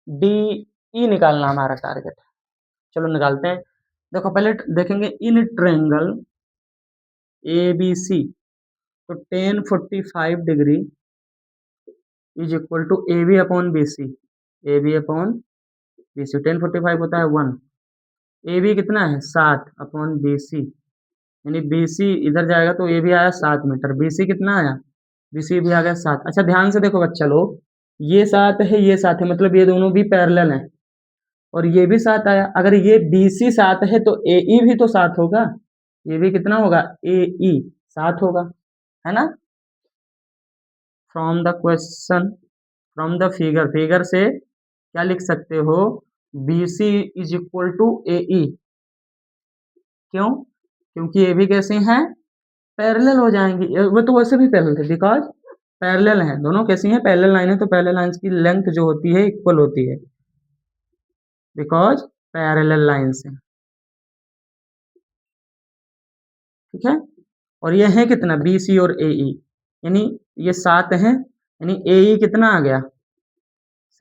डी ई निकालना हमारा टारगेट, चलो निकालते हैं। देखो पहले देखेंगे इन ट्रायंगल ए बी सी, तो tan 45 degree is equal to A B upon B C. A B upon B C, 1045 होता है 1। ए बी कितना है 7 अपॉन बी सी, यानी बी सी इधर जाएगा तो ए भी आया 7 मीटर, बी सी कितना आया, बी सी भी आ गया 7। अच्छा ध्यान से देखो बच्चा लोग, ये 7 है ये 7 है, मतलब ये दोनों भी पैरेलल हैं, और ये भी 7 आया। अगर ये बी सी 7 है तो ए ई भी तो 7 होगा, ये भी कितना होगा ए ई 7 होगा, है ना। From the question, from the figure, figure से क्या लिख सकते हो, B C is equal to A E. क्यों, क्योंकि ये भी कैसे हैं, पैरेलल हो जाएंगी, वो तो वैसे भी पैरेलल थे, बिकॉज पैरेलल हैं दोनों, कैसी हैं पैरेलल लाइन है, तो पैरेलल लाइंस की लेंथ जो होती है इक्वल होती है, बिकॉज पैरेलल लाइंस है, ठीक है। और ये है कितना बी सी और ए ई, यानी ये 7 है, यानी ए ई कितना आ गया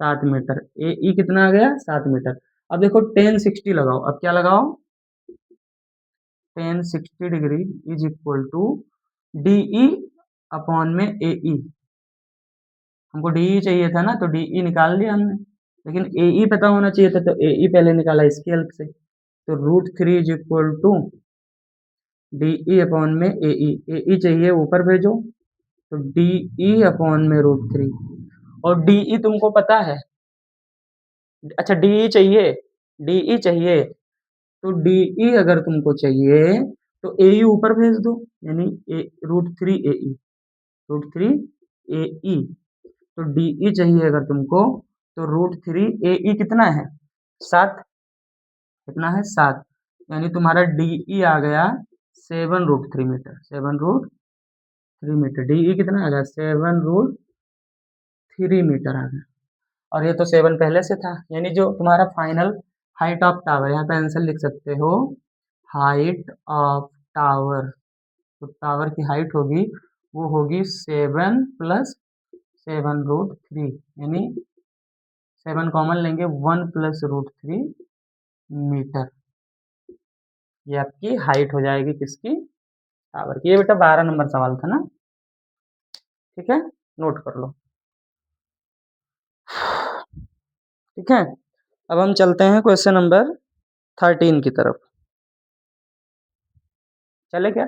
7 मीटर, ए ई कितना आ गया 7 मीटर। अब देखो टेन 60 लगाओ, अब क्या लगाओ, tan 60 degree is equal to D E upon में ए ई। हमको डी ई चाहिए था ना, तो डी ई निकाल लिया हमने, लेकिन ए ई पता होना चाहिए था, तो ए ई पहले निकाला इसकी हेल्प से। तो root 3 is equal to D E upon में ए ई चाहिए ऊपर भेजो, तो डी ई अपॉन में रूट 3, और डी ई तुमको पता है, अच्छा डी ई चाहिए, डी ई चाहिए, तो डी ई अगर तुमको चाहिए तो ए ई ऊपर भेज दो, यानी रूट 3 ए ई, रूट 3 ए ई, तो डी ई चाहिए अगर तुमको, तो रूट 3 ए ई कितना है 7, कितना है 7, यानी तुम्हारा डी ई आ गया 7√3 मीटर, 7√3 मीटर, डी ई कितना आ गया 7√3 मीटर आ गया। और ये तो 7 पहले से था, यानी जो तुम्हारा फाइनल हाइट ऑफ टावर, यहाँ पे आंसर लिख सकते हो हाइट ऑफ टावर, तो टावर की हाइट होगी वो होगी 7 प्लस 7√3, यानी 7 कॉमन लेंगे 1 प्लस रूट 3 मीटर, ये आपकी हाइट हो जाएगी किसकी, टावर की। ये बेटा 12 नंबर सवाल था ना, ठीक है, नोट कर लो, ठीक है। अब हम चलते हैं क्वेश्चन नंबर 13 की तरफ, चले क्या,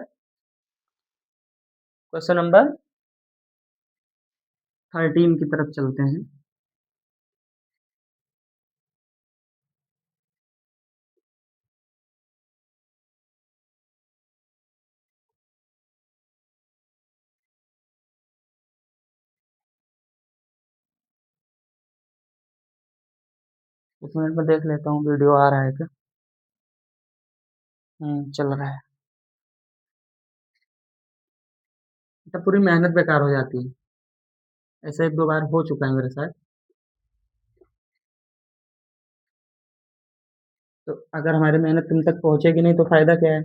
क्वेश्चन नंबर 13 की तरफ चलते हैं। एक मिनट में देख लेता हूँ वीडियो आ रहा है क्या, चल रहा है, तब पूरी मेहनत बेकार हो जाती है, ऐसा एक दो बार हो चुका है मेरे साथ। तो अगर हमारी मेहनत तुम तक पहुंचेगी नहीं तो फायदा क्या है।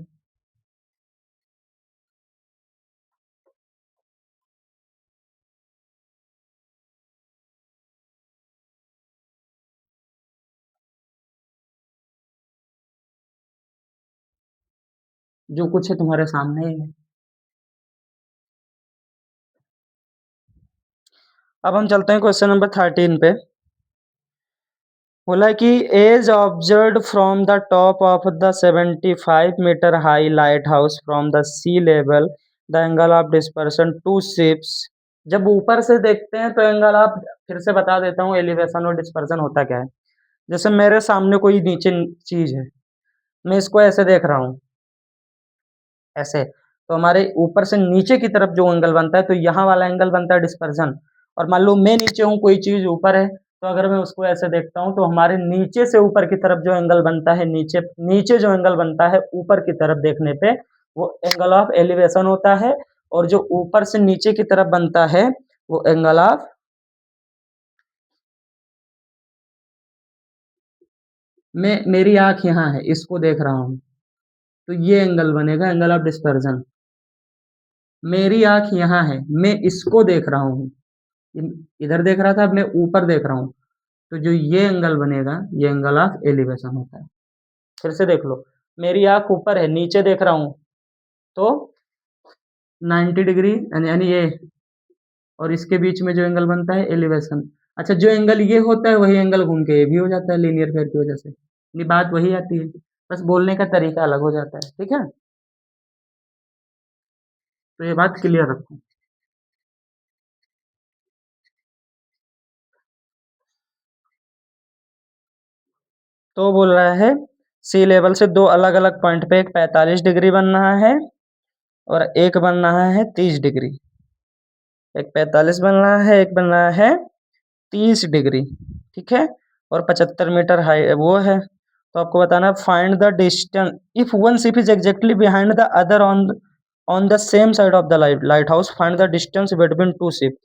जो कुछ है तुम्हारे सामने ही है। अब हम चलते हैं क्वेश्चन नंबर 13 पे। बोला कि as observe from the top of the 75 metre high lighthouse from the sea level the angle of dispersion to ships. जब ऊपर से देखते हैं तो एंगल ऑफ, फिर से बता देता हूँ एलिवेशन और डिस्पर्सन होता क्या है। जैसे मेरे सामने कोई नीचे चीज है, मैं इसको ऐसे देख रहा हूँ, ऐसे, तो हमारे ऊपर से नीचे की तरफ जो एंगल बनता है तो यहाँ वाला एंगल बनता है डिस्पर्जन। और मान लो मैं नीचे हूँ, कोई चीज ऊपर है, तो अगर मैं उसको ऐसे देखता हूँ तो हमारे नीचे से ऊपर की तरफ जो एंगल बनता है, नीचे नीचे जो एंगल बनता है ऊपर की तरफ देखने पे, वो एंगल ऑफ एलिवेशन होता है। और जो ऊपर से नीचे की तरफ बनता है वो एंगल ऑफ, मैं मेरी आंख यहाँ है इसको देख रहा हूँ, तो ये एंगल बनेगा एंगल ऑफ डिस्पर्जन। मेरी आंख यहाँ है, मैं इसको देख रहा हूँ, इधर देख रहा था, अब मैं ऊपर देख रहा हूँ, तो जो ये एंगल बनेगा ये एंगल ऑफ एलिवेशन होता है। फिर से देख लो, मेरी आँख ऊपर है, नीचे देख रहा हूँ तो 90 डिग्री यानी ये, और इसके बीच में जो एंगल बनता है एलिवेशन। अच्छा, जो एंगल ये होता है वही एंगल घूम के ये भी हो जाता है लीनियर फेयर की वजह से। ये बात वही आती है, बस बोलने का तरीका अलग हो जाता है। ठीक है, तो ये बात क्लियर रखो। तो बोल रहा है सी लेवल से दो अलग अलग पॉइंट पे एक 45 डिग्री बन रहा है और एक बन रहा है 30 डिग्री। एक 45 बन रहा है, एक बन रहा है 30 डिग्री। ठीक है, और 75 मीटर हाई वो है। तो आपको बताना है find the distance if one ship is exactly behind the other on the same side of the light house, find the distance between two ship.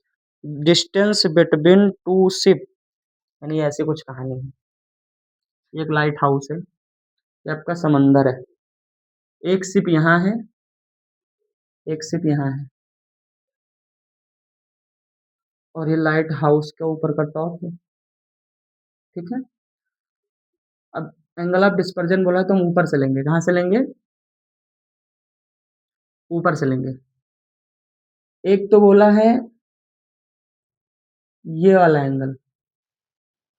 Distance between two ship यानी ऐसी कुछ कहानी है। ये एक लाइट हाउस है, ये आपका समंदर है, एक शिप यहाँ है, एक शिप यहाँ है, और ये लाइट हाउस के ऊपर का टॉप है। ठीक है, अब एंगल ऑफ डिस्पर्जन बोला तो हम ऊपर से लेंगे। कहाँ से लेंगे? ऊपर से लेंगे। एक तो बोला है ये वाला एंगल।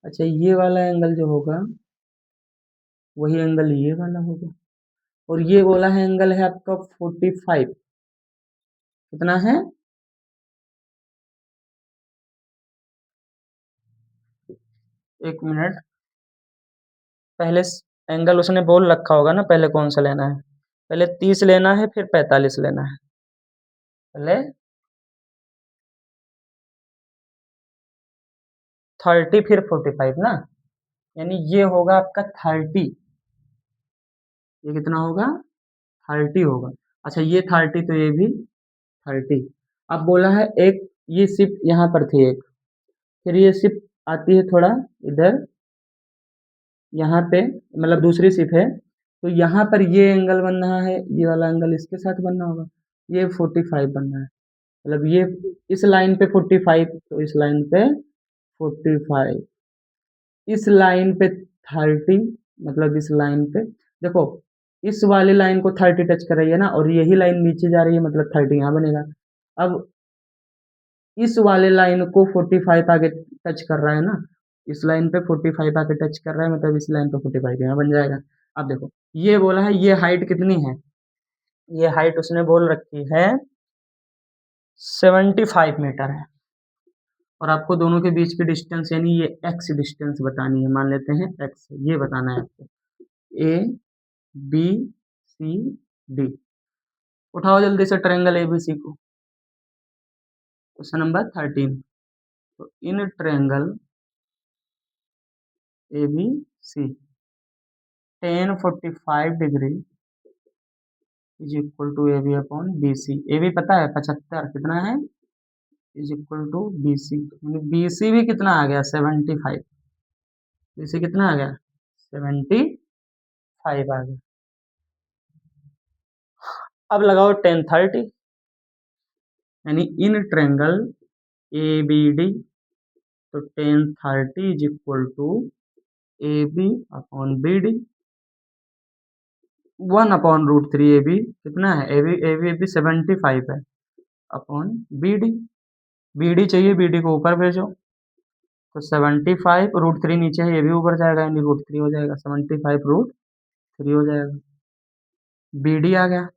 अच्छा, ये वाला एंगल जो होगा वही एंगल ये वाला होगा, और ये बोला है एंगल है आपका 45। कितना है? एक मिनट, पहले एंगल उसने बोल रखा होगा ना पहले कौन सा लेना है। पहले 30 लेना है, फिर 45 लेना है। पहले 30 फिर 45 ना, यानी ये होगा आपका 30। ये कितना होगा? 30 होगा। अच्छा, ये 30 तो ये भी 30। अब बोला है एक ये शिप यहाँ पर थी एक, फिर ये शिप आती है थोड़ा इधर, यहाँ पे मतलब दूसरी शिप है, तो यहाँ पर ये एंगल बन रहा है, ये वाला एंगल इसके साथ बनना होगा, ये 45 बनना है। मतलब ये इस लाइन पे 45, तो इस लाइन पे 45, इस लाइन पे 30, मतलब इस लाइन पे देखो, इस वाली लाइन को 30 टच कर रही है ना, और यही लाइन नीचे जा रही है, मतलब 30 यहाँ बनेगा। अब इस वाले लाइन को 45 आगे टच कर रहा है ना, इस लाइन पे 45 आगे टच कर रहा है, मतलब इस लाइन पे 45 यहाँ बन जाएगा। अब देखो, ये बोला है ये हाइट कितनी है, ये हाइट उसने बोल रखी है 75 मीटर है, और आपको दोनों के बीच की डिस्टेंस यानी ये एक्स डिस्टेंस बतानी है। मान लेते हैं एक्स, ये बताना है आपको। ए बी सी डी, उठाओ जल्दी से ट्रायंगल एबीसी को। Question number 13। तो in triangle ABC tan 45 degree is equal to A B upon B C. A B पता है 75 कितना है, is equal to B C, B C भी कितना आ गया 75। बी सी कितना आ गया 75 आ गया। अब लगाओ टेन 30, यानी in triangle A B D, तो tan 30 is equal to A B upon B D, 1/√3 A B कितना है, ए बी 75 है, upon B D. B D चाहिए, बी डी को ऊपर भेजो, तो 75√3 नीचे है, ये भी ऊपर जाएगा यानी √3 हो जाएगा, 75√3 हो जाएगा। बी डी आ गया,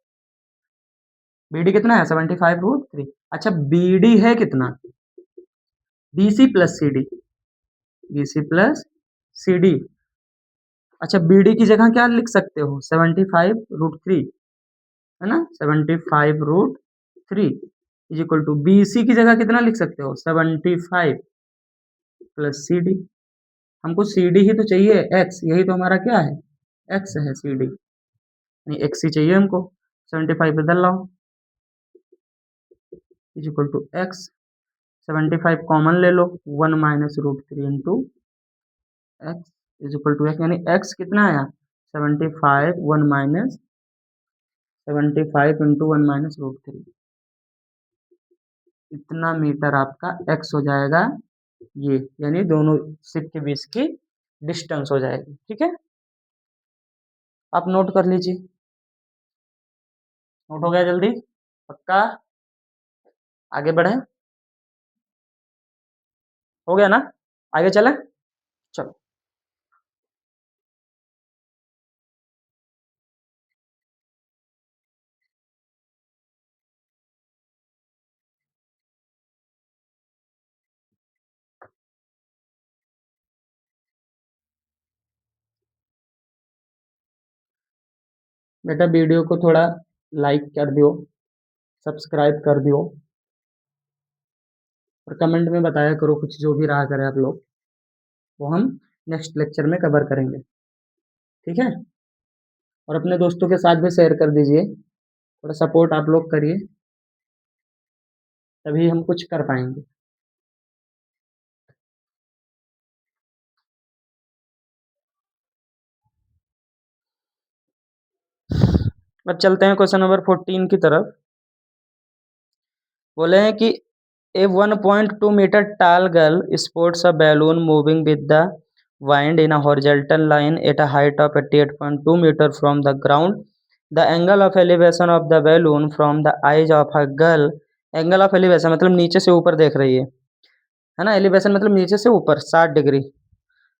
बी डी कितना है 75√3। अच्छा, बी डी है कितना, B C plus C D, B C plus C D. अच्छा, बी डी की जगह क्या लिख सकते हो 75√3, है ना, 75√3 is equal to B C की जगह कितना लिख सकते हो 75 प्लस सी डी। हमको सी डी ही तो चाहिए, एक्स, यही तो हमारा क्या है, एक्स है सी डी, नहीं एक्स ही चाहिए हमको। 75 बदल लाओ, is equal to X, 75 common ले लो, 1 - √3 into X is equal to X, यानी एक्स कितना आया 75, 75 इंटू 1 - √3, इतना मीटर आपका एक्स हो जाएगा। ये यानी दोनों शिप के बीच की डिस्टेंस हो जाएगी। ठीक है, आप नोट कर लीजिए। नोट हो गया जल्दी? पक्का? आगे बढ़े? हो गया ना? आगे चले? चलो। बेटा वीडियो को थोड़ा लाइक कर दियो, सब्सक्राइब कर दियो, और कमेंट में बताया करो कुछ जो भी रहा करे आप लोग, वो हम नेक्स्ट लेक्चर में कवर करेंगे। ठीक है? और अपने दोस्तों के साथ भी शेयर कर दीजिए, थोड़ा सपोर्ट आप लोग करिए, तभी हम कुछ कर पाएंगे। अब चलते हैं क्वेश्चन नंबर 14 की तरफ। बोले हैं कि ए 1.2 metre tall girl sports a balloon moving with the wind in a horizontal line at a height of 88.2 meter from the ground. The angle of elevation of the balloon from the eyes of a girl, angle of elevation मतलब नीचे से ऊपर देख रही है ना, elevation मतलब नीचे से ऊपर 60 degree.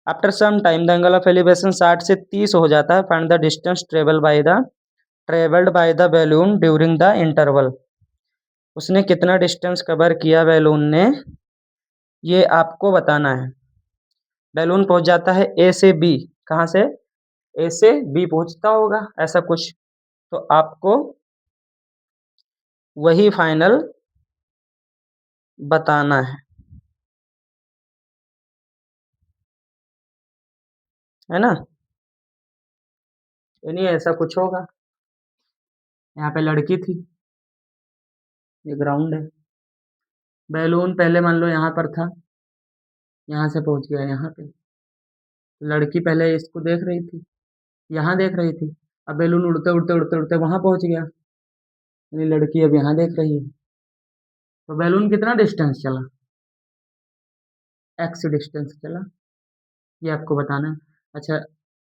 After some time the angle of elevation 60 से 30 हो जाता है। Find the distance travelled by the balloon during the interval. उसने कितना डिस्टेंस कवर किया बैलून ने, ये आपको बताना है। बैलून पहुंच जाता है ए से बी, कहाँ से? ए से बी पहुंचता होगा ऐसा कुछ, तो आपको वही फाइनल बताना है ना? यानी ऐसा कुछ होगा। यहाँ पे लड़की थी, ये ग्राउंड है, बैलून पहले मान लो यहाँ पर था, यहाँ से पहुंच गया यहाँ पे। लड़की पहले इसको देख रही थी, यहाँ देख रही थी, अब बैलून उड़ते उड़ते उड़ते उड़ते वहां पहुंच गया, यानी लड़की अब यहाँ देख रही है। तो बैलून कितना डिस्टेंस चला? एक्स डिस्टेंस चला, ये आपको बताना है। अच्छा,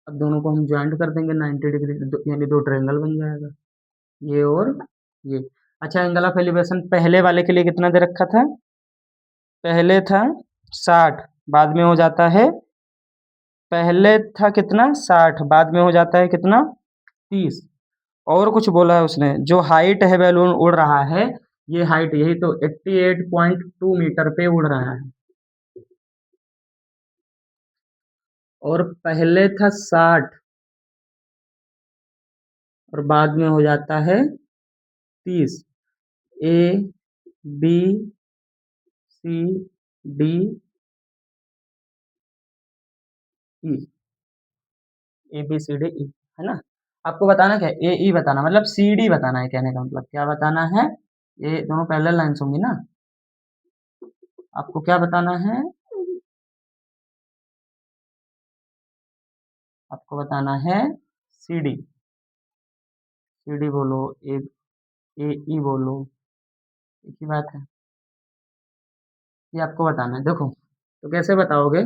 अब दोनों को हम ज्वाइंट कर देंगे 90 डिग्री, यानी दो ट्रायंगल बन जाएगा, ये और ये। अच्छा, एंगल ऑफ एलिवेशन पहले वाले के लिए कितना दे रखा था? पहले था 60, बाद में हो जाता है, पहले था कितना 60, बाद में हो जाता है कितना 30। और कुछ बोला है उसने, जो हाइट है बैलून उड़ रहा है, ये हाइट यही तो 88.2 मीटर पे उड़ रहा है, और पहले था 60 और बाद में हो जाता है 30। A B C D E, A B C D E, है ना? आपको बताना क्या है? ए ई बताना, मतलब सी डी बताना है, कहने का मतलब क्या बताना है? ये दोनों पैरेलल लाइंस होंगी ना, आपको क्या बताना है? आपको बताना है सी डी। सी डी बोलो, ए ए ई बोलो, एक ही बात है। ये आपको बताना है, देखो तो कैसे बताओगे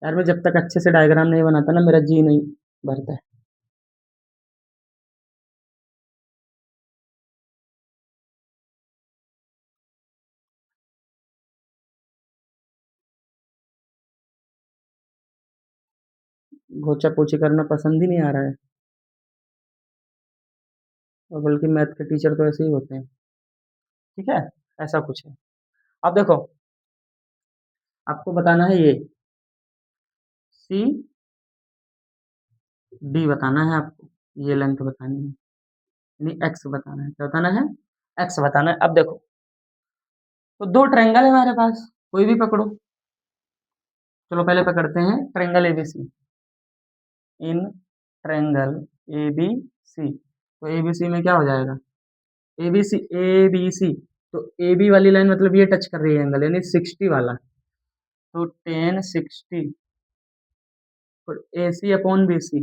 यार? मैं जब तक अच्छे से डायग्राम नहीं बनाता ना, मेरा जी नहीं भरता है। घोचा पोची करना पसंद ही नहीं आ रहा है, और बल्कि मैथ के टीचर तो ऐसे ही होते हैं। ठीक है, ऐसा कुछ है। अब देखो, आपको बताना है ये सी डी बताना है आपको, ये लेंथ बतानी है, यानी एक्स बताना है। क्या बताना है? एक्स बताना है। अब देखो, तो दो ट्रायंगल है हमारे पास, कोई भी पकड़ो। चलो पहले पकड़ते हैं ट्रायंगल एबीसी। इन ट्रायंगल एबीसी, तो एबीसी में क्या हो जाएगा? एबीसी एबीसी, तो ए बी वाली लाइन मतलब ये टच कर रही है एंगल, यानी 60 वाला, तो टेन 60, तो ए सी अपॉन बी सी,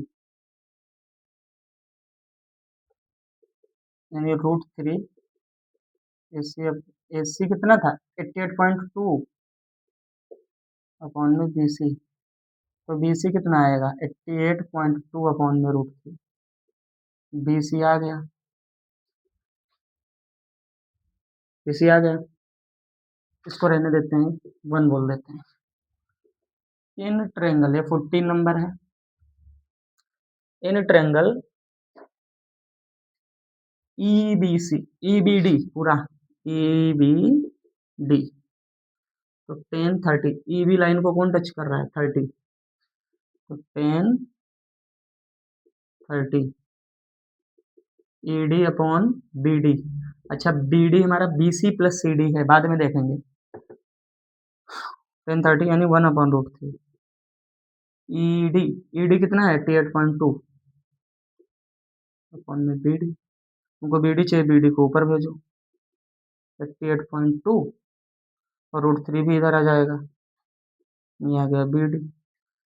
यानी √3। ए सी कितना था? 88.2 अपॉन में बी सी, तो BC कितना आएगा 88.2 अपॉन में √3। BC आ गया, BC आ गया। इसको रहने देते हैं, 1 बोल देते हैं। इन ट्रेंगल, ये 14 नंबर है। इन ट्रेंगल EBC, EBD पूरा EBD, तो 10 30, EB लाइन को कौन टच कर रहा है 30, तो 10 30 ED अपॉन BD। अच्छा BD हमारा BC प्लस CD है, बाद में देखेंगे। 10 30 यानी 1 अपॉन √3। ED कितना है 88.2 अपॉन में BD। तुमको BD चाहिए, BD को ऊपर भेजो 88.2 और √3 भी इधर आ जाएगा, ये आ गया BD।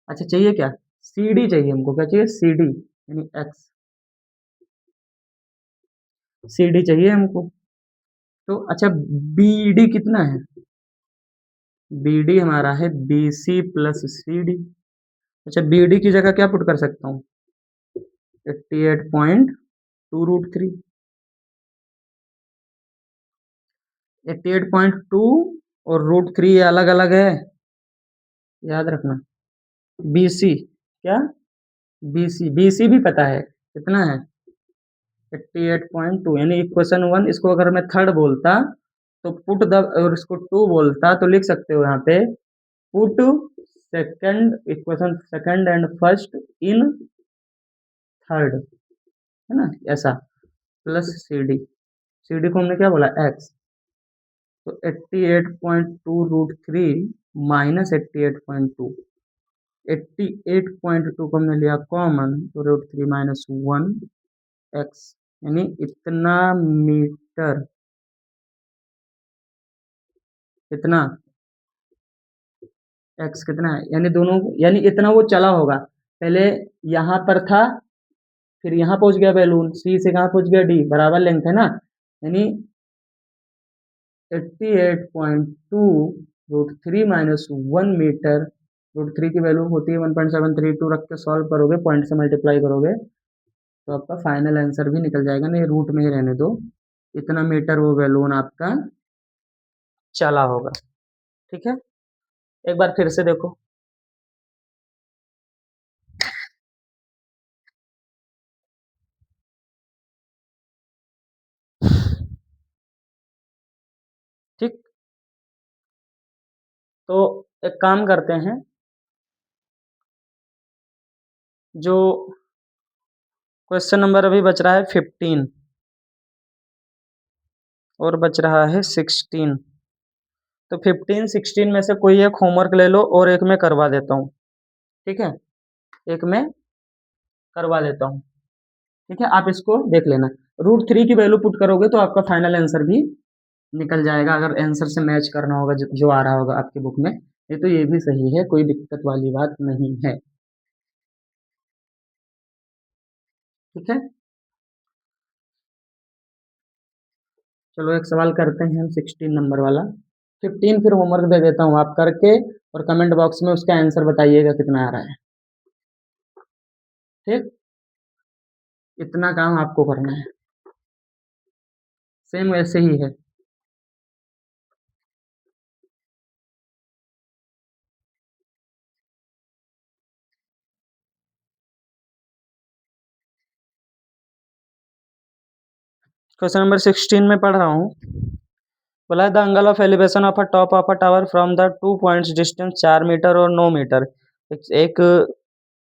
अच्छा चाहिए क्या CD चाहिए हमको, क्या चाहिए CD यानी X, CD चाहिए हमको। तो अच्छा BD कितना है, BD हमारा है BC प्लस CD। अच्छा BD की जगह क्या पुट कर सकता हूँ 88.2 √3। 88.2 और √3 अलग अलग है, याद रखना। BC क्या, BC भी पता है कितना है 88.2, यानी इक्वेशन 1, इसको अगर मैं थर्ड बोलता तो पुट द, और इसको 2 बोलता तो लिख सकते हो यहाँ पे put second, equation second and first in third, है ना, ऐसा। प्लस CD को हमने क्या बोला X, तो 88.2 √3 माइनस 88.2, 88.2 को हमने लिया कॉमन, तो √3 माइनस 1 X, यानी इतना मीटर, इतना X कितना है, यानी दोनों, यानी इतना वो चला होगा। पहले यहाँ पर था, फिर यहाँ पहुंच गया बैलून, C से कहाँ पहुंच गया D, बराबर लेंथ है ना, यानी 88.2 √3 माइनस 1 मीटर। √3 की वैल्यू होती है 1.732, रख के सॉल्व करोगे, पॉइंट से मल्टीप्लाई करोगे तो आपका फाइनल आंसर भी निकल जाएगा। नहीं रूट में ही रहने दो, इतना मीटर वो बैलून आपका चला होगा। ठीक है, एक बार फिर से देखो। ठीक, तो एक काम करते हैं, जो क्वेश्चन नंबर अभी बच रहा है 15 और बच रहा है 16, तो 15 16 में से कोई एक होमवर्क ले लो और एक मैं करवा देता हूँ। ठीक है, एक मैं करवा देता हूँ। ठीक है, आप इसको देख लेना। √3 की वैल्यू पुट करोगे तो आपका फाइनल आंसर भी निकल जाएगा, अगर आंसर से मैच करना होगा जो आ रहा होगा आपकी बुक में। ये तो ये भी सही है, कोई दिक्कत वाली बात नहीं है। ठीक है, चलो एक सवाल करते हैं हम 16 नंबर वाला। 15 फिर होमवर्क दे देता हूँ, आप करके और कमेंट बॉक्स में उसका आंसर बताइएगा कितना आ रहा है। ठीक, इतना काम आपको करना है, सेम वैसे ही है। क्वेश्चन नंबर 16 में पढ़ रहा हूँ। बोला the angle of elevation of a top of a tower from the 2 points distance 4 metre और 9 मीटर। एक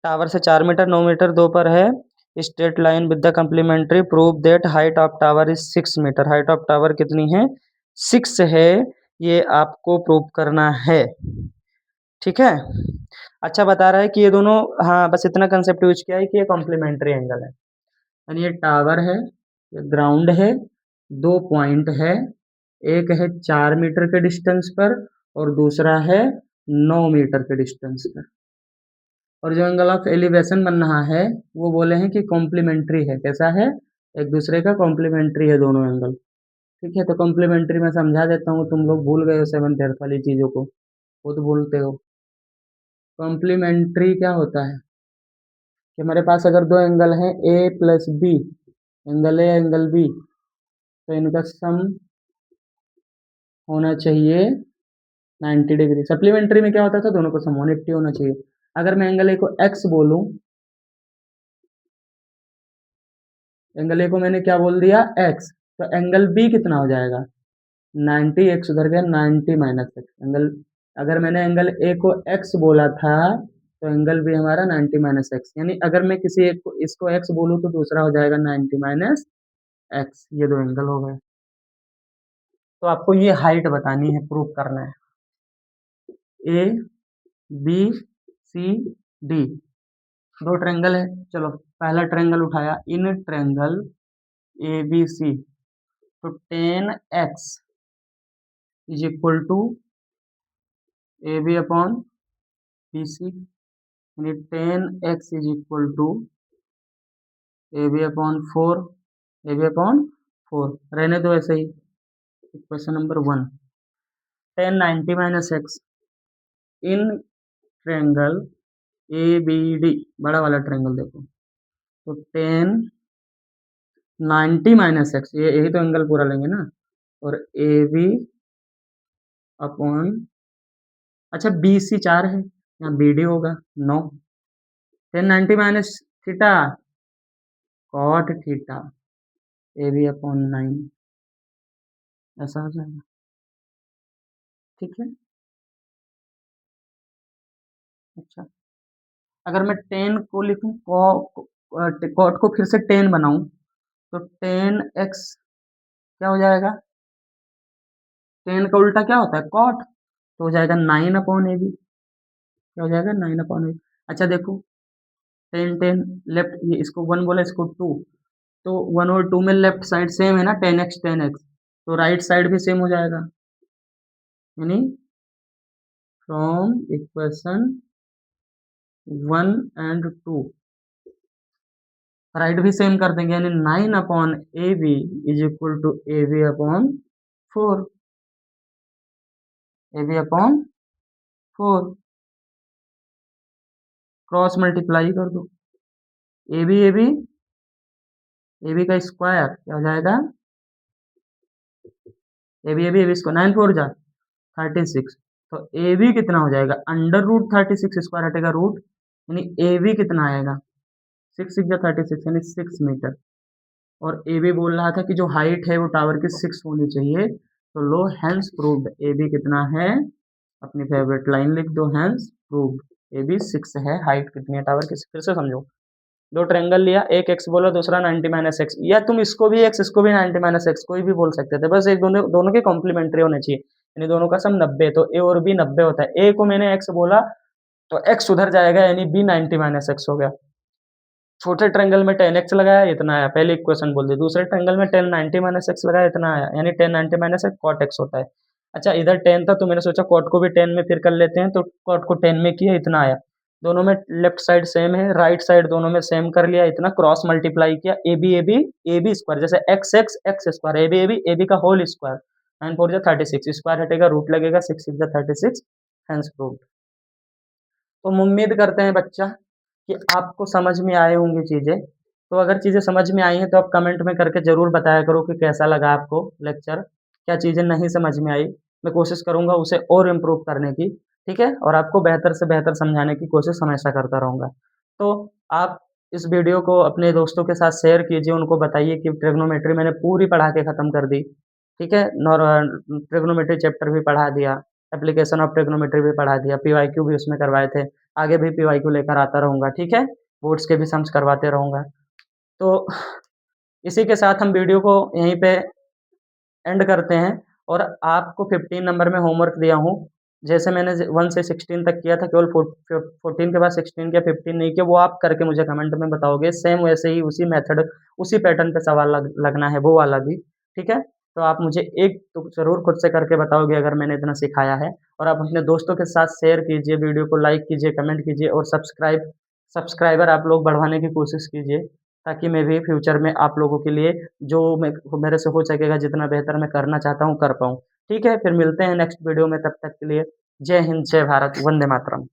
टावर से 4 मीटर 9 मीटर दो पर है, straight line with the complementary prove that height of tower is 6 metre. Height of tower कितनी है 6 है, ये आपको प्रूव करना है। ठीक है, अच्छा बता रहा है कि ये दोनों, हाँ बस इतना कंसेप्ट यूज किया है कि ये कॉम्प्लीमेंट्री एंगल है, यानी ये टावर है, ये ग्राउंड है, 2 पॉइंट है, एक है 4 मीटर के डिस्टेंस पर और दूसरा है 9 मीटर के डिस्टेंस पर। और जो एंगल ऑफ एलिवेशन बन रहा है वो बोले हैं कि कॉम्प्लीमेंट्री है, कैसा है, एक दूसरे का कॉम्प्लीमेंट्री है दोनों एंगल। ठीक है, तो कॉम्प्लीमेंट्री मैं समझा देता हूँ, तुम लोग भूल गए हो 7th 8th वाली चीज़ों को, वो तो भूलते हो। कॉम्प्लीमेंट्री क्या होता है कि हमारे पास अगर दो एंगल हैं A plus B, angle A angle B, तो इनका सम होना चाहिए 90 डिग्री। सप्लीमेंट्री में क्या होता था, दोनों को सम 180 होना चाहिए। अगर मैं एंगल ए को एक्स बोलूं, एंगल ए को मैंने क्या बोल दिया, एक्स, तो एंगल बी कितना हो जाएगा, 90, एक्स उधर गया, 90 माइनस एक्स एंगल। अगर मैंने एंगल ए को एक्स बोला था तो एंगल बी हमारा 90 माइनस एक्स, यानी अगर मैं किसी एक को इसको एक्स बोलूँ तो दूसरा हो जाएगा 90 माइनस एक्स। ये दो एंगल हो गए। तो आपको ये हाइट बतानी है, प्रूफ करना है। ए बी सी डी, दो ट्रायंगल है। चलो पहला ट्रायंगल उठाया, इन ट्रायंगल ए बी सी, तो tan X is equal to A B upon B C, यानी tan X is equal to A B upon four, A B upon four, रहने दो ऐसे ही। Question number 1, tan 90 minus X in triangle A B D, बड़ा वाला triangle देखो, तो ten 90 minus x, ये यही तो एंगल पूरा लेंगे ना, और ए बी अपॉन, अच्छा बी सी 4 है, यहाँ बी डी होगा 9, tan 90 minus theta cot theta, A B upon 9, ऐसा हो जाएगा। ठीक है। अच्छा, अगर मैं टेन को लिखूं, कॉट को फिर से टेन बनाऊं, तो टेन एक्स क्या हो जाएगा, टेन का उल्टा क्या होता है, कॉट, तो हो जाएगा 9 अपॉन ए बी, क्या हो जाएगा 9 अपॉन ए। अच्छा देखो, टेन टेन लेफ्ट, ये इसको 1 बोला, इसको 2, तो 1 और 2 में लेफ्ट साइड सेम है ना, 10x, तो राइट साइड भी सेम हो जाएगा, यानी फ्रॉम इक्वेशन 1 एंड 2 राइट भी सेम कर देंगे, यानी 9 upon A B is equal to A B upon 4, A B upon 4, cross multiply कर दो, A B A B, A B का स्क्वायर क्या हो जाएगा, ए बी इसको 9 4 जा 36, तो ए बी कितना हो जाएगा, अंडर रूट 36, स्क्वायर हटेगा रूट, यानी ए बी कितना आएगा, 6 6 जा 36, यानी 6 मीटर। और ए बी बोल रहा था कि जो हाइट है वो टावर की 6 होनी चाहिए, तो लो हैंस प्रूव्ड, ए बी कितना है, अपनी फेवरेट लाइन लिख दो, हैंस प्रूव्ड ए बी 6 है, हाइट कितनी है टावर की। फिर से समझो, दो ट्रायंगल लिया, एक एक्स बोला, दूसरा 90 माइनस एक्स, या तुम इसको भी एक्स इसको भी 90 माइनस एक्स कोई भी बोल सकते थे, बस एक दोनों दोनों के कॉम्प्लीमेंट्री होने चाहिए, यानी दोनों का सम 90, तो ए और बी 90 होता है। ए को मैंने एक्स बोला तो एक्स उधर जाएगा, यानी बी 90 माइनस एक्स हो गया। छोटे ट्रायंगल में 10x लगाया, इतना आया, पहले इक्वेशन बोल दी। दूसरे ट्रायंगल में 10 90 माइनस एक्स लगाया, इतना आया, यानी 10 90 माइनस एक्स कॉट एक्स होता है। अच्छा इधर 10 था तो मैंने सोचा कॉट को भी 10 में फिर कर लेते हैं, तो कॉट को 10 में किया, इतना आया। दोनों में लेफ्ट साइड सेम है, राइट साइड दोनों में सेम कर लिया, इतना क्रॉस मल्टीप्लाई किया, ए बी स्क्वायर, जैसे X X X square, A B का होल स्क्वायर, 9 4 जा 36, स्क्वायर हटेगा रूट लगेगा, 6 6 जा 36, हेंस प्रूव्ड। तो हम उम्मीद करते हैं बच्चा कि आपको समझ में आए होंगी चीज़ें। तो अगर चीज़ें समझ में आई हैं तो आप कमेंट में करके ज़रूर बताया करो कि कैसा लगा आपको लेक्चर, क्या चीज़ें नहीं समझ में आई। मैं कोशिश करूँगा उसे और इम्प्रूव करने की, ठीक है? और आपको बेहतर से बेहतर समझाने की कोशिश हमेशा करता रहूँगा। तो आप इस वीडियो को अपने दोस्तों के साथ शेयर कीजिए, उनको बताइए कि ट्रिग्नोमेट्री मैंने पूरी पढ़ा के ख़त्म कर दी, ठीक है? ट्रिग्नोमेट्री चैप्टर भी पढ़ा दिया, एप्लीकेशन ऑफ ट्रिग्नोमेट्री भी पढ़ा दिया, पीवाईक्यू भी उसमें करवाए थे। आगे भी पीवाईक्यू लेकर आता रहूँगा, ठीक है? बोर्ड्स के भी सम्स करवाते रहूँगा। तो इसी के साथ हम वीडियो को यहीं पे एंड करते हैं, और आपको 15 नंबर में होमवर्क दिया हूँ। जैसे मैंने 1 से 16 तक किया था, केवल 14 के बाद 16 किया, 15 नहीं किया, वो आप करके मुझे कमेंट में बताओगे। सेम वैसे ही उसी मेथड, उसी पैटर्न पे सवाल लगना है, वो वाला भी, ठीक है? तो आप मुझे एक तो ज़रूर खुद से करके बताओगे अगर मैंने इतना सिखाया है। और आप अपने दोस्तों के साथ शेयर कीजिए, वीडियो को लाइक कीजिए, कमेंट कीजिए, और सब्सक्राइबर आप लोग बढ़वाने की कोशिश कीजिए, ताकि मैं भी फ्यूचर में आप लोगों के लिए जो मैं मेरे से हो सकेगा जितना बेहतर मैं करना चाहता हूँ कर पाऊँ। ठीक है, फिर मिलते हैं नेक्स्ट वीडियो में, तब तक के लिए जय हिंद, जय भारत, वंदे मातरम।